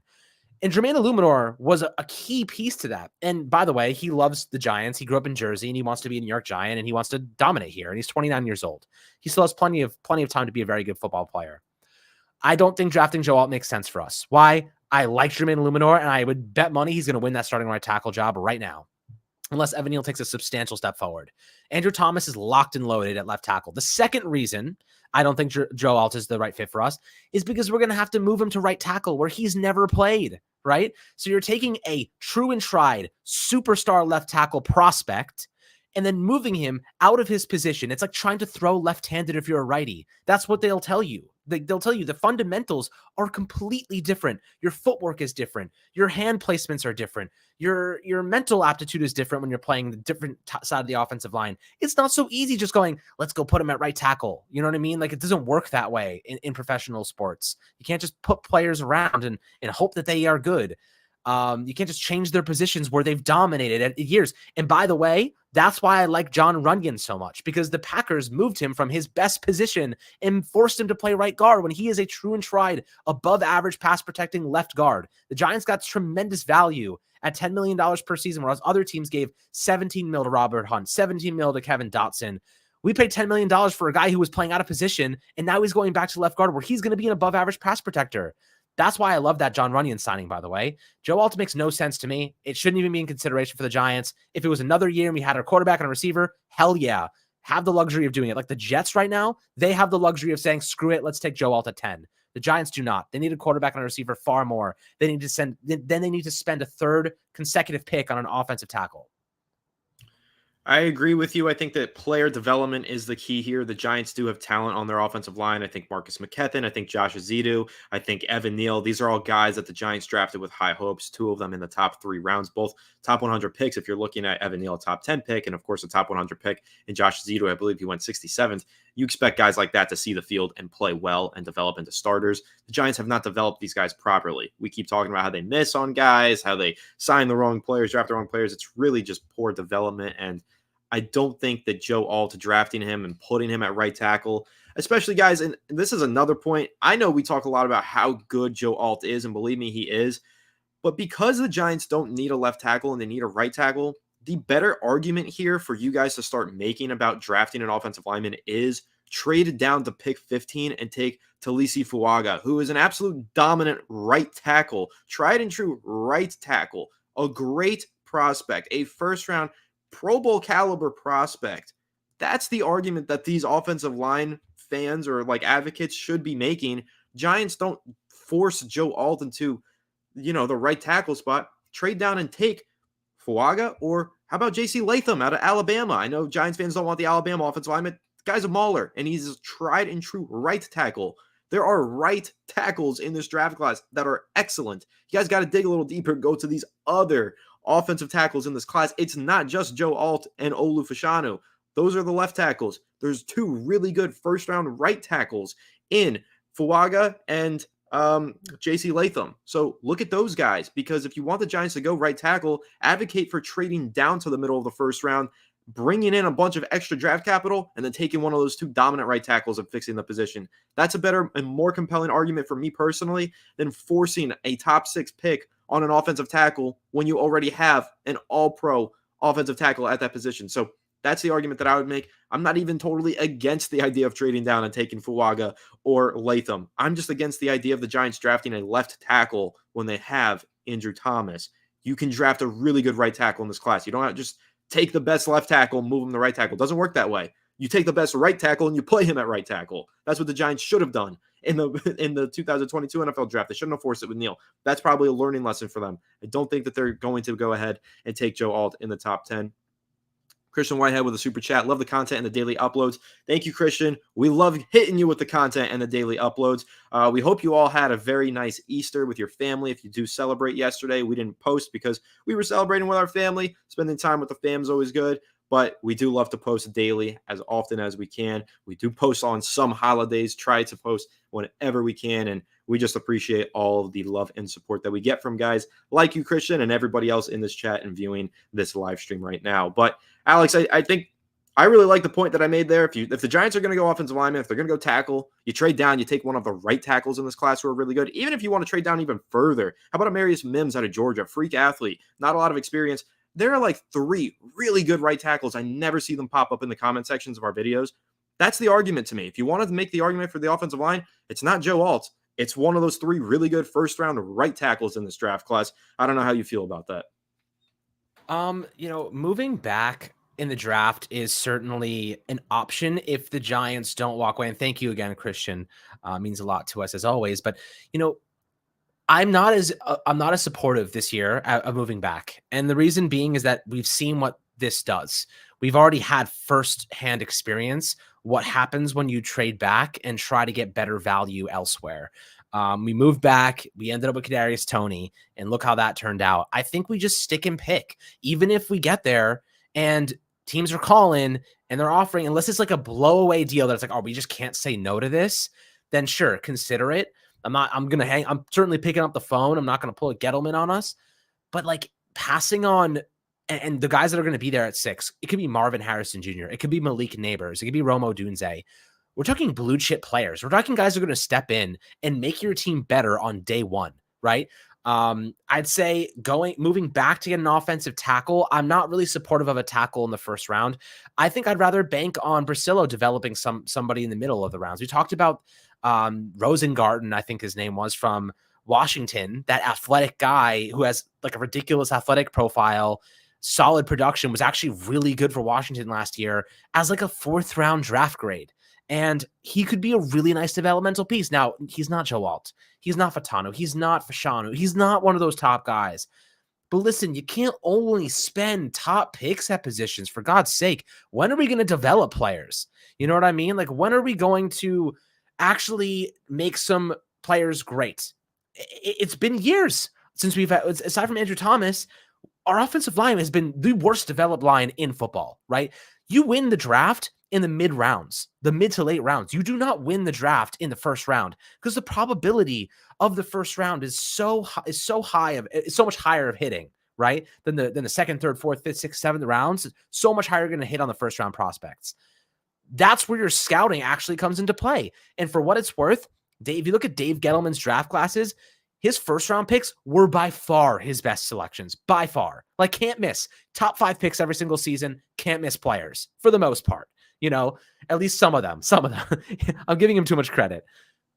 And Jermaine Illuminor was a key piece to that. And by the way, he loves the Giants. He grew up in Jersey and he wants to be a New York Giant and he wants to dominate here. And he's 29 years old. He still has plenty of time to be a very good football player. I don't think drafting Joe Alt makes sense for us. Why? I like Jermaine Illuminor and I would bet money he's going to win that starting right tackle job right now. unless Evan Neal takes a substantial step forward. Andrew Thomas is locked and loaded at left tackle. The second reason I don't think Joe Alt is the right fit for us is because we're going to have to move him to right tackle where he's never played, right? So you're taking a true and tried superstar left tackle prospect and then moving him out of his position. It's like trying to throw left-handed if you're a righty. That's what they'll tell you. They'll tell you the fundamentals are completely different. Your footwork is different. Your hand placements are different. Your mental aptitude is different when you're playing the different side of the offensive line. It's not so easy just going, let's go put him at right tackle. You know what I mean? Like, it doesn't work that way in professional sports. You can't just put players around and hope that they are good. You can't just change their positions where they've dominated at years. And by the way, that's why I like John Runyan so much, because the Packers moved him from his best position and forced him to play right guard when he is a true and tried above average pass protecting left guard. The Giants got tremendous value at $10 million per season, whereas other teams gave $17 million to Robert Hunt, $17 million to Kevin Dotson. We paid $10 million for a guy who was playing out of position, and now he's going back to left guard where he's going to be an above average pass protector. That's why I love that John Runyan signing, by the way. Joe Alt makes no sense to me. It shouldn't even be in consideration for the Giants. If it was another year and we had a quarterback and a receiver, hell yeah. Have the luxury of doing it. Like the Jets right now, they have the luxury of saying, screw it, let's take Joe Alt at 10. The Giants do not. They need a quarterback and a receiver far more. They need to spend a third consecutive pick on an offensive tackle. I agree with you. I think that player development is the key here. The Giants do have talent on their offensive line. I think Marcus McKethan, I think Josh Azidu, I think Evan Neal. These are all guys that the Giants drafted with high hopes, two of them in the top 3 rounds, both top 100 picks. If you're looking at Evan Neal, a top 10 pick, and of course a top 100 pick, and Josh Azidu, I believe he went 67th. You expect guys like that to see the field and play well and develop into starters. The Giants have not developed these guys properly. We keep talking about how they miss on guys, how they sign the wrong players, draft the wrong players. It's really just poor development, and I don't think that Joe Alt drafting him and putting him at right tackle, especially guys, and this is another point. I know we talk a lot about how good Joe Alt is, and believe me, he is. But because the Giants don't need a left tackle and they need a right tackle, the better argument here for you guys to start making about drafting an offensive lineman is trade it down to pick 15 and take Talisi Fuaga, who is an absolute dominant right tackle, tried and true right tackle, a great prospect, a first-round Pro Bowl caliber prospect. That's the argument that these offensive line fans or like advocates should be making. Giants don't force Joe Alt into, the right tackle spot. Trade down and take Fuaga, or how about J.C. Latham out of Alabama? I know Giants fans don't want the Alabama offensive lineman. The guy's a mauler, and he's a tried and true right tackle. There are right tackles in this draft class that are excellent. You guys got to dig a little deeper, go to these other offensive tackles in this class. It's not just Joe Alt and Olu Fashanu. Those are the left tackles. There's 2 really good first-round right tackles in Fuaga and J.C. Latham. So look at those guys, because if you want the Giants to go right tackle, advocate for trading down to the middle of the first round, bringing in a bunch of extra draft capital, and then taking one of those 2 dominant right tackles and fixing the position. That's a better and more compelling argument for me personally than forcing a top 6 pick on an offensive tackle when you already have an all-pro offensive tackle at that position. So that's the argument that I would make. I'm not even totally against the idea of trading down and taking Fuaga or Latham. I'm just against the idea of the Giants drafting a left tackle when they have Andrew Thomas. You can draft a really good right tackle in this class. You don't have to just take the best left tackle and move him to right tackle. It doesn't work that way. You take the best right tackle and you play him at right tackle. That's what the Giants should have done in the 2022 NFL draft. They shouldn't have forced it with Neal. That's probably a learning lesson for them. I don't think that they're going to go ahead and take Joe Alt in the top 10. Christian Whitehead with a super chat. Love the content and the daily uploads. Thank you, Christian. We love hitting you with the content and the daily uploads. We hope you all had a very nice Easter with your family. If you do celebrate yesterday, we didn't post because we were celebrating with our family. Spending time with the fam is always good. But we do love to post daily as often as we can. We do post on some holidays, try to post whenever we can. And we just appreciate all of the love and support that we get from guys like you, Christian, and everybody else in this chat and viewing this live stream right now. But Alex, I think I really like the point that I made there. If the Giants are going to go offensive lineman, if they're going to go tackle, you trade down, you take one of the right tackles in this class who are really good. Even if you want to trade down even further, how about Amarius Mims out of Georgia, freak athlete, not a lot of experience. There are like 3 really good right tackles. I never see them pop up in the comment sections of our videos. That's the argument to me. If you wanted to make the argument for the offensive line, it's not Joe Alt. It's one of those 3 really good first-round right tackles in this draft class. I don't know how you feel about that. Moving back in the draft is certainly an option if the Giants don't walk away. And thank you again, Christian. Means a lot to us as always. But you know, I'm not as supportive this year of moving back, and the reason being is that we've seen what this does. We've already had first-hand experience what happens when you trade back and try to get better value elsewhere. We moved back, we ended up with Kadarius Toney, and look how that turned out. I think we just stick and pick, even if we get there and teams are calling and they're offering, unless it's like a blowaway deal that's like, oh, we just can't say no to this. Then sure, consider it. I'm certainly picking up the phone. I'm not going to pull a Gettleman on us, but like passing on and the guys that are going to be there at 6, it could be Marvin Harrison Jr. It could be Malik Neighbors. It could be Romo Dunze. We're talking blue chip players. We're talking guys who are going to step in and make your team better on day one, right? I'd say moving back to get an offensive tackle. I'm not really supportive of a tackle in the first round. I think I'd rather bank on Brasillo developing somebody in the middle of the rounds. We talked about Rosengarten, I think his name was, from Washington, that athletic guy who has like a ridiculous athletic profile, solid production, was actually really good for Washington last year as like a 4th round draft grade. And he could be a really nice developmental piece. Now, he's not Joe Alt. He's not Fatano. He's not Fashanu. He's not one of those top guys. But listen, you can't only spend top picks at positions, for God's sake. When are we going to develop players? You know what I mean? Like, when are we going to actually make some players great? It's been years since we've had, aside from Andrew Thomas, our offensive line has been the worst developed line in football, right? You win the draft in the mid rounds, the mid to late rounds. You do not win the draft in the first round because the probability of the first round is so high, it's so much higher of hitting, right? Than the second, third, fourth, fifth, sixth, seventh rounds. So much higher going to hit on the first round prospects. That's where your scouting actually comes into play. And for what it's worth, if you look at Dave Gettleman's draft classes, his first round picks were by far his best selections, by far. Like, can't miss. Top 5 picks every single season, can't miss players for the most part. At least some of them. I'm giving him too much credit.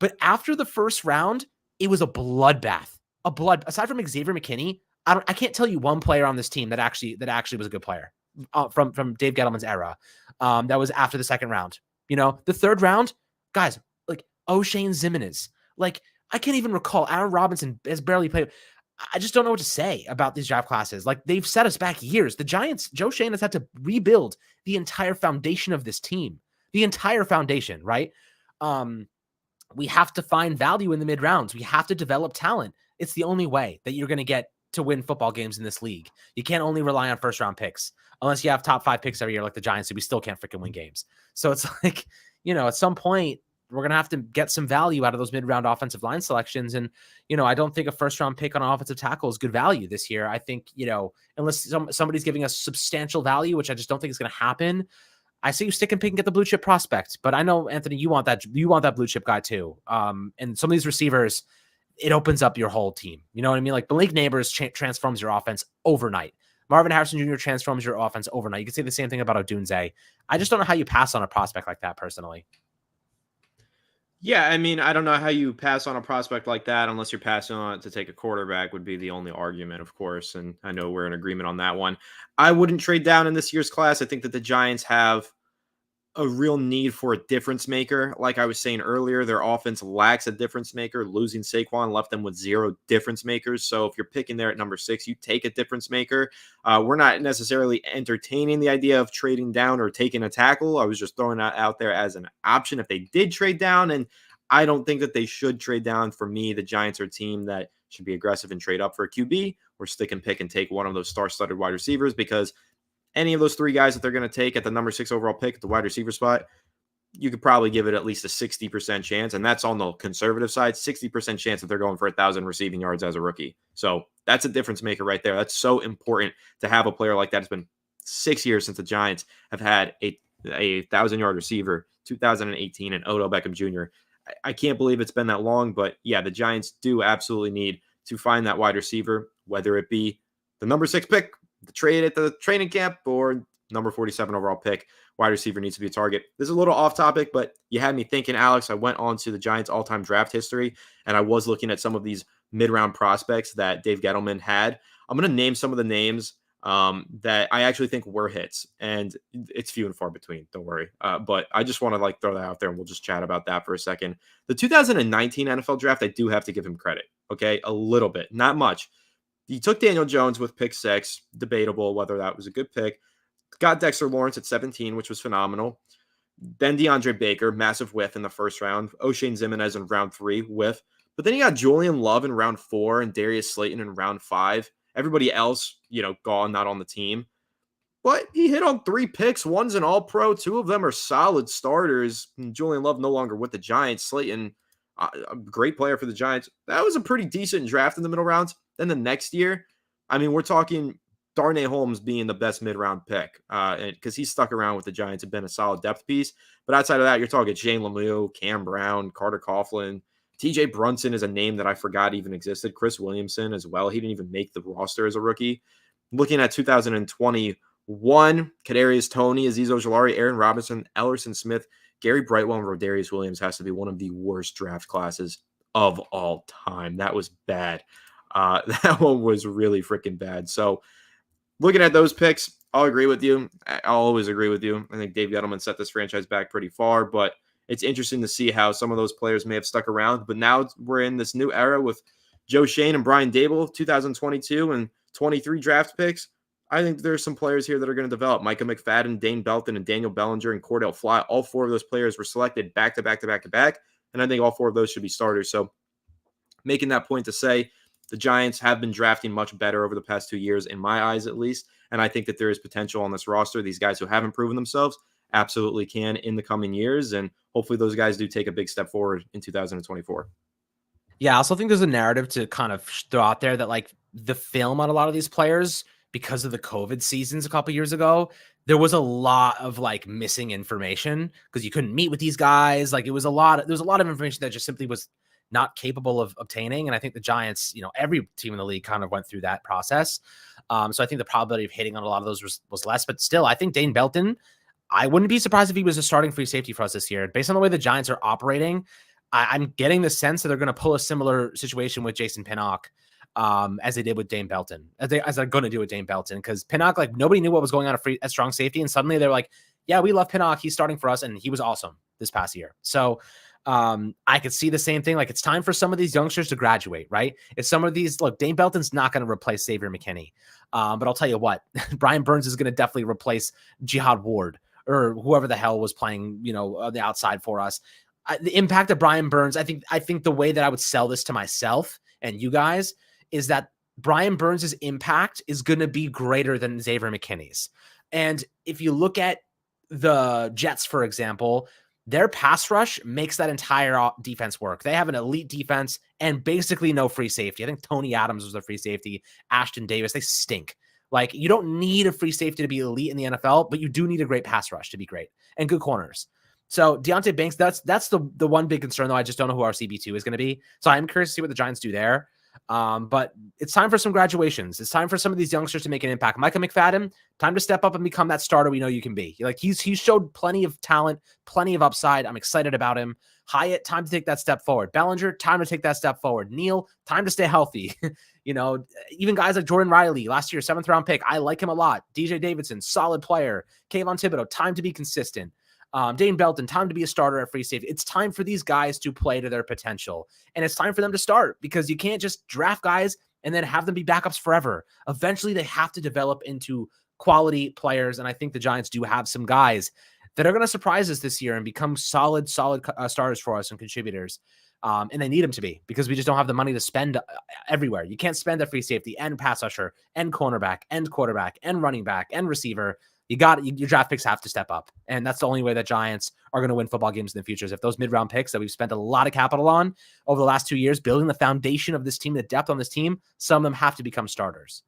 But after the first round, it was a bloodbath. Aside from Xavier McKinney, I can't tell you one player on this team that actually was a good player from Dave Gettleman's era. That was after the second round. The third round, guys, like O'Shane Zimenez. Like, I can't even recall. Aaron Robinson has barely played. I just don't know what to say about these draft classes. Like, they've set us back years. The Giants, Joe Schoen has had to rebuild the entire foundation of this team. The entire foundation, right? We have to find value in the mid rounds. We have to develop talent. It's the only way that you're going to get to win football games in this league. You can't only rely on first round picks unless you have top 5 picks every year like the Giants, so we still can't freaking win games. So it's like, at some point, we're going to have to get some value out of those mid-round offensive line selections. And, I don't think a first-round pick on an offensive tackle is good value this year. I think, unless somebody's giving us substantial value, which I just don't think is going to happen, I say you stick and pick and get the blue chip prospect. But I know, Anthony, you want that blue chip guy too. And some of these receivers, it opens up your whole team. You know what I mean? Like, Malik Neighbors transforms your offense overnight. Marvin Harrison Jr. transforms your offense overnight. You can say the same thing about Odunze. I just don't know how you pass on a prospect like that personally. Yeah, I mean, I don't know how you pass on a prospect like that unless you're passing on it to take a quarterback would be the only argument, of course. And I know we're in agreement on that one. I wouldn't trade down in this year's class. I think that the Giants have a real need for a difference maker. Like I was saying earlier, their offense lacks a difference maker. Losing Saquon left them with 0 difference makers. So if you're picking there at number 6, you take a difference maker. We're not necessarily entertaining the idea of trading down or taking a tackle. I was just throwing that out there as an option if they did trade down. And I don't think that they should trade down. For me, the Giants are a team that should be aggressive and trade up for a QB or stick and pick and take one of those star-studded wide receivers, because any of those 3 guys that they're going to take at the number 6 overall pick at the wide receiver spot, you could probably give it at least a 60% chance. And that's on the conservative side, 60% chance that they're going for 1,000 receiving yards as a rookie. So that's a difference maker right there. That's so important to have a player like that. It's been 6 years since the Giants have had a 1,000-yard receiver, 2018, and Odell Beckham Jr. I can't believe it's been that long, but yeah, the Giants do absolutely need to find that wide receiver, whether it be the number 6 pick, the trade at the training camp, or number 47 overall pick. Wide receiver needs to be a target. This is a little off topic, but you had me thinking, Alex. I went on to the Giants all-time draft history, and I was looking at some of these mid-round prospects that Dave Gettleman had. I'm going to name some of the names that I actually think were hits, and it's few and far between. Don't worry. But I just want to like throw that out there, and we'll just chat about that for a second. The 2019 NFL draft, I do have to give him credit. Okay, a little bit, not much. He took Daniel Jones with pick 6, debatable whether that was a good pick. Got Dexter Lawrence at 17, which was phenomenal. Then DeAndre Baker, massive whiff in the first round. O'Shane Ximines in round 3, whiff. But then you got Julian Love in round 4 and Darius Slayton in round 5. Everybody else, gone, not on the team. But he hit on 3 picks. One's an all-pro. 2 of them are solid starters. Julian Love no longer with the Giants. Slayton, a great player for the Giants. That was a pretty decent draft in the middle rounds. Then the next year, I mean, we're talking Darnay Holmes being the best mid-round pick because he's stuck around with the Giants and been a solid depth piece. But outside of that, you're talking Shane Lemieux, Cam Brown, Carter Coughlin. TJ Brunson is a name that I forgot even existed. Chris Williamson as well. He didn't even make the roster as a rookie. Looking at 2021, Kadarius Toney, Azeez Ojulari, Aaron Robinson, Ellerson Smith, Gary Brightwell, and Rodarius Williams has to be one of the worst draft classes of all time. That was bad. That one was really freaking bad. So looking at those picks, I'll agree with you. I'll always agree with you. I think Dave Gettleman set this franchise back pretty far, but it's interesting to see how some of those players may have stuck around. But now we're in this new era with Joe Shane and Brian Dable, 2022 and 23 draft picks. I think there's some players here that are going to develop. Micah McFadden, Dane Belton, and Daniel Bellinger and Cordell Fly. All 4 of those players were selected back to back to back to back. And I think all 4 of those should be starters. So making that point to say the Giants have been drafting much better over the past 2 years, in my eyes at least. And I think that there is potential on this roster. These guys who haven't proven themselves absolutely can in the coming years. And hopefully those guys do take a big step forward in 2024. Yeah, I also think there's a narrative to kind of throw out there that like the film on a lot of these players, because of the COVID seasons a couple years ago, there was a lot of like missing information because you couldn't meet with these guys. Like there was a lot of information that just simply was not capable of obtaining. And I think the Giants, every team in the league kind of went through that process. So I think the probability of hitting on a lot of those was less, but still, I think Dane Belton, I wouldn't be surprised if he was a starting free safety for us this year. Based on the way the Giants are operating, I'm getting the sense that they're going to pull a similar situation with Jason Pinnock as they did with Dane Belton, as they're going to do with Dane Belton, because Pinnock, like nobody knew what was going on at strong safety. And suddenly they're like, yeah, we love Pinnock. He's starting for us. And he was awesome this past year. So I could see the same thing. Like it's time for some of these youngsters to graduate, right? It's some of these, look, Dane Belton's not going to replace Xavier McKinney. But I'll tell you what, Brian Burns is going to definitely replace Jihad Ward or whoever the hell was playing, on the outside for us. The impact of Brian Burns, I think the way that I would sell this to myself and you guys is that Brian Burns' impact is going to be greater than Xavier McKinney's. And if you look at the Jets, for example, their pass rush makes that entire defense work. They have an elite defense and basically no free safety. I think Tony Adams was their free safety. Ashton Davis, they stink. Like you don't need a free safety to be elite in the NFL, but you do need a great pass rush to be great and good corners. So Deonte Banks, that's the one big concern, though. I just don't know who our CB2 is going to be. So I'm curious to see what the Giants do there. But it's time for some graduations. It's time for some of these youngsters to make an impact. Micah McFadden, time to step up and become that starter we know you can be. Like he's showed plenty of talent, plenty of upside. I'm excited about him. Hyatt, time to take that step forward. Bellinger, time to take that step forward. Neal, time to stay healthy. Even guys like Jordan Riley, last year, 7th round pick. I like him a lot. DJ Davidson, solid player. Kayvon Thibodeau, time to be consistent. Dane Belton, time to be a starter at free safety. It's time for these guys to play to their potential. And it's time for them to start because you can't just draft guys and then have them be backups forever. Eventually, they have to develop into quality players. And I think the Giants do have some guys that are going to surprise us this year and become solid starters for us and contributors. And they need them to be because we just don't have the money to spend everywhere. You can't spend at free safety and pass rusher and cornerback and quarterback and running back and receiver. Your draft picks have to step up. And that's the only way that Giants are going to win football games in the future is if those mid-round picks that we've spent a lot of capital on over the last 2 years, building the foundation of this team, the depth on this team, some of them have to become starters.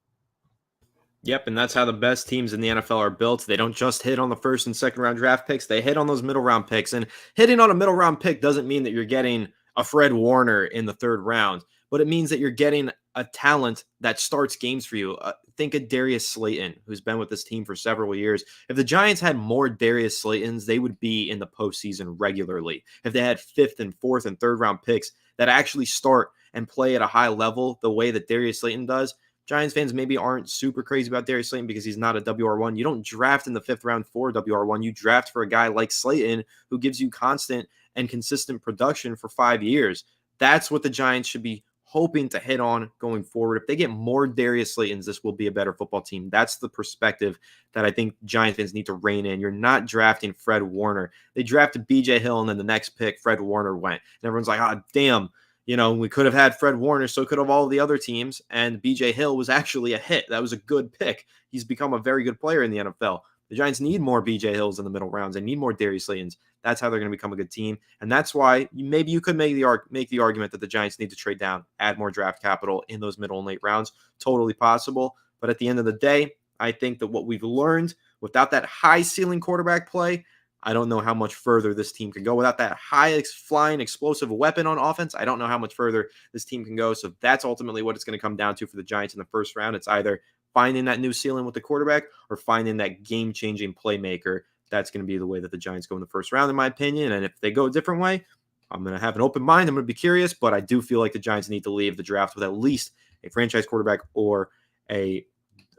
Yep, and that's how the best teams in the NFL are built. They don't just hit on the first and second round draft picks. They hit on those middle round picks. And hitting on a middle round pick doesn't mean that you're getting a Fred Warner in the 3rd round, but it means that you're getting a talent that starts games for you. Think of Darius Slayton, who's been with this team for several years. If the Giants had more Darius Slaytons, they would be in the postseason regularly. If they had 5th and 4th and 3rd round picks that actually start and play at a high level the way that Darius Slayton does, Giants fans maybe aren't super crazy about Darius Slayton because he's not a WR1. You don't draft in the 5th round for WR1. You draft for a guy like Slayton who gives you constant and consistent production for 5 years. That's what the Giants should be hoping to hit on going forward. If they get more Darius Slaytons, this will be a better football team. That's the perspective that I think Giants fans need to rein in. You're not drafting Fred Warner. They drafted BJ Hill, and then the next pick, Fred Warner went. And everyone's like, oh, damn, we could have had Fred Warner, so could have all the other teams. And BJ Hill was actually a hit. That was a good pick. He's become a very good player in the NFL. The Giants need more BJ Hills in the middle rounds. They need more Darius Slaytons. That's how they're going to become a good team. And that's why maybe you could make the argument that the Giants need to trade down, add more draft capital in those middle and late rounds. Totally possible. But at the end of the day, I think that what we've learned without that high ceiling quarterback play, I don't know how much further this team can go. Without that high flying explosive weapon on offense, I don't know how much further this team can go. So that's ultimately what it's going to come down to for the Giants in the first round. It's either finding that new ceiling with the quarterback or finding that game-changing playmaker. That's going to be the way that the Giants go in the first round, in my opinion. And if they go a different way, I'm going to have an open mind. I'm going to be curious, but I do feel like the Giants need to leave the draft with at least a franchise quarterback or a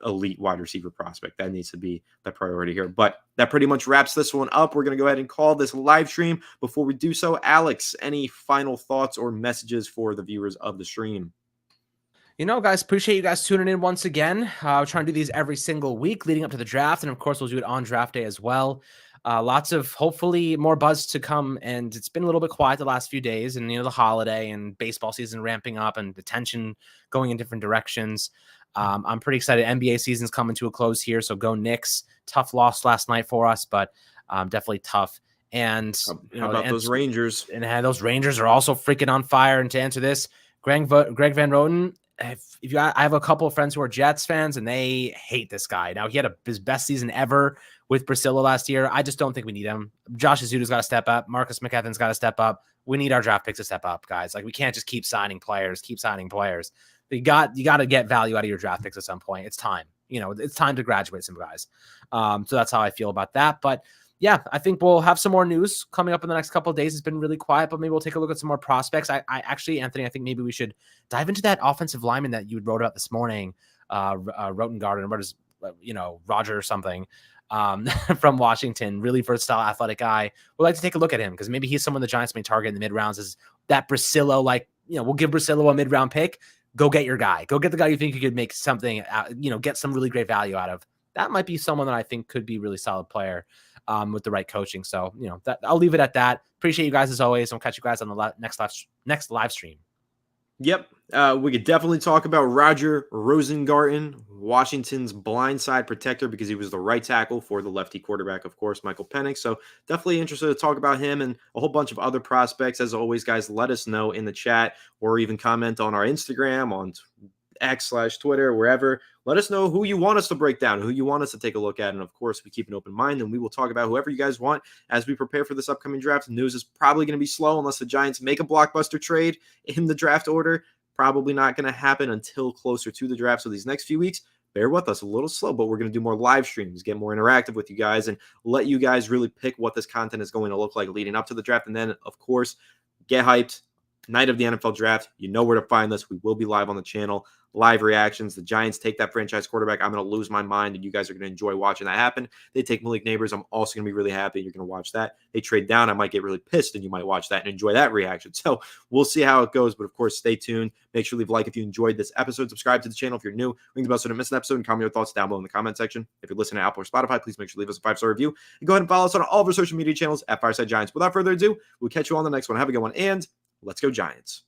elite wide receiver prospect. That needs to be the priority here. But that pretty much wraps this one up. We're going to go ahead and call this live stream. Before we do so, Alex, any final thoughts or messages for the viewers of the stream? Guys, appreciate you guys tuning in once again. We're trying to do these every single week leading up to the draft. And of course, we'll do it on draft day as well. Lots of hopefully more buzz to come. And it's been a little bit quiet the last few days. And, the holiday and baseball season ramping up and the tension going in different directions. I'm pretty excited. NBA season's coming to a close here. So go Knicks. Tough loss last night for us, but definitely tough. And how about those Rangers? And those Rangers are also freaking on fire. And to answer this, Greg Van Roten, I have a couple of friends who are Jets fans, and they hate this guy. Now, he had his best season ever with Priscilla last year. I just don't think we need him. Josh Azuda's got to step up. Marcus McKethan's got to step up. We need our draft picks to step up, guys. Like, we can't just keep signing players. You got to get value out of your draft picks at some point. It's time. It's time to graduate some guys. So that's how I feel about that. But yeah, I think we'll have some more news coming up in the next couple of days. It's been really quiet, but maybe we'll take a look at some more prospects. I actually, Anthony, I think maybe we should dive into that offensive lineman that you wrote about this morning, Rotengarten, Roger or something, from Washington. Really versatile, athletic guy. We'd like to take a look at him because maybe he's someone the Giants may target in the mid rounds. Is that Brasillo? We'll give Brasillo a mid round pick. Go get your guy. Go get the guy you think you could make something, get some really great value out of. That might be someone that I think could be a really solid player. With the right coaching. So, I'll leave it at that. Appreciate you guys as always. I'll catch you guys on the next live stream. Yep. We could definitely talk about Roger Rosengarten, Washington's blindside protector, because he was the right tackle for the lefty quarterback, of course, Michael Penix. So definitely interested to talk about him and a whole bunch of other prospects. As always, guys, let us know in the chat or even comment on our Instagram, on X/Twitter, wherever. Let us know who you want us to break down, who you want us to take a look at. And of course, we keep an open mind and we will talk about whoever you guys want as we prepare for this upcoming draft. The news is probably going to be slow unless the Giants make a blockbuster trade in the draft order. Probably not going to happen until closer to the draft. So these next few weeks, bear with us, a little slow, but we're going to do more live streams, get more interactive with you guys, and let you guys really pick what this content is going to look like leading up to the draft. And then, of course, get hyped. Night of the NFL draft, you know where to find us. We will be live on the channel, live reactions. The Giants take that franchise quarterback. I'm going to lose my mind, and you guys are going to enjoy watching that happen. They take Malik Neighbors. I'm also going to be really happy. You're going to watch that. They trade down. I might get really pissed, and you might watch that and enjoy that reaction. So we'll see how it goes. But of course, stay tuned. Make sure to leave a like if you enjoyed this episode. Subscribe to the channel if you're new. Ring the bell so you don't miss an episode, and comment your thoughts down below in the comment section. If you're listening to Apple or Spotify, please make sure to leave us a 5-star review. And go ahead and follow us on all of our social media channels at Fireside Giants. Without further ado, we'll catch you on the next one. Have a good one, and let's go Giants.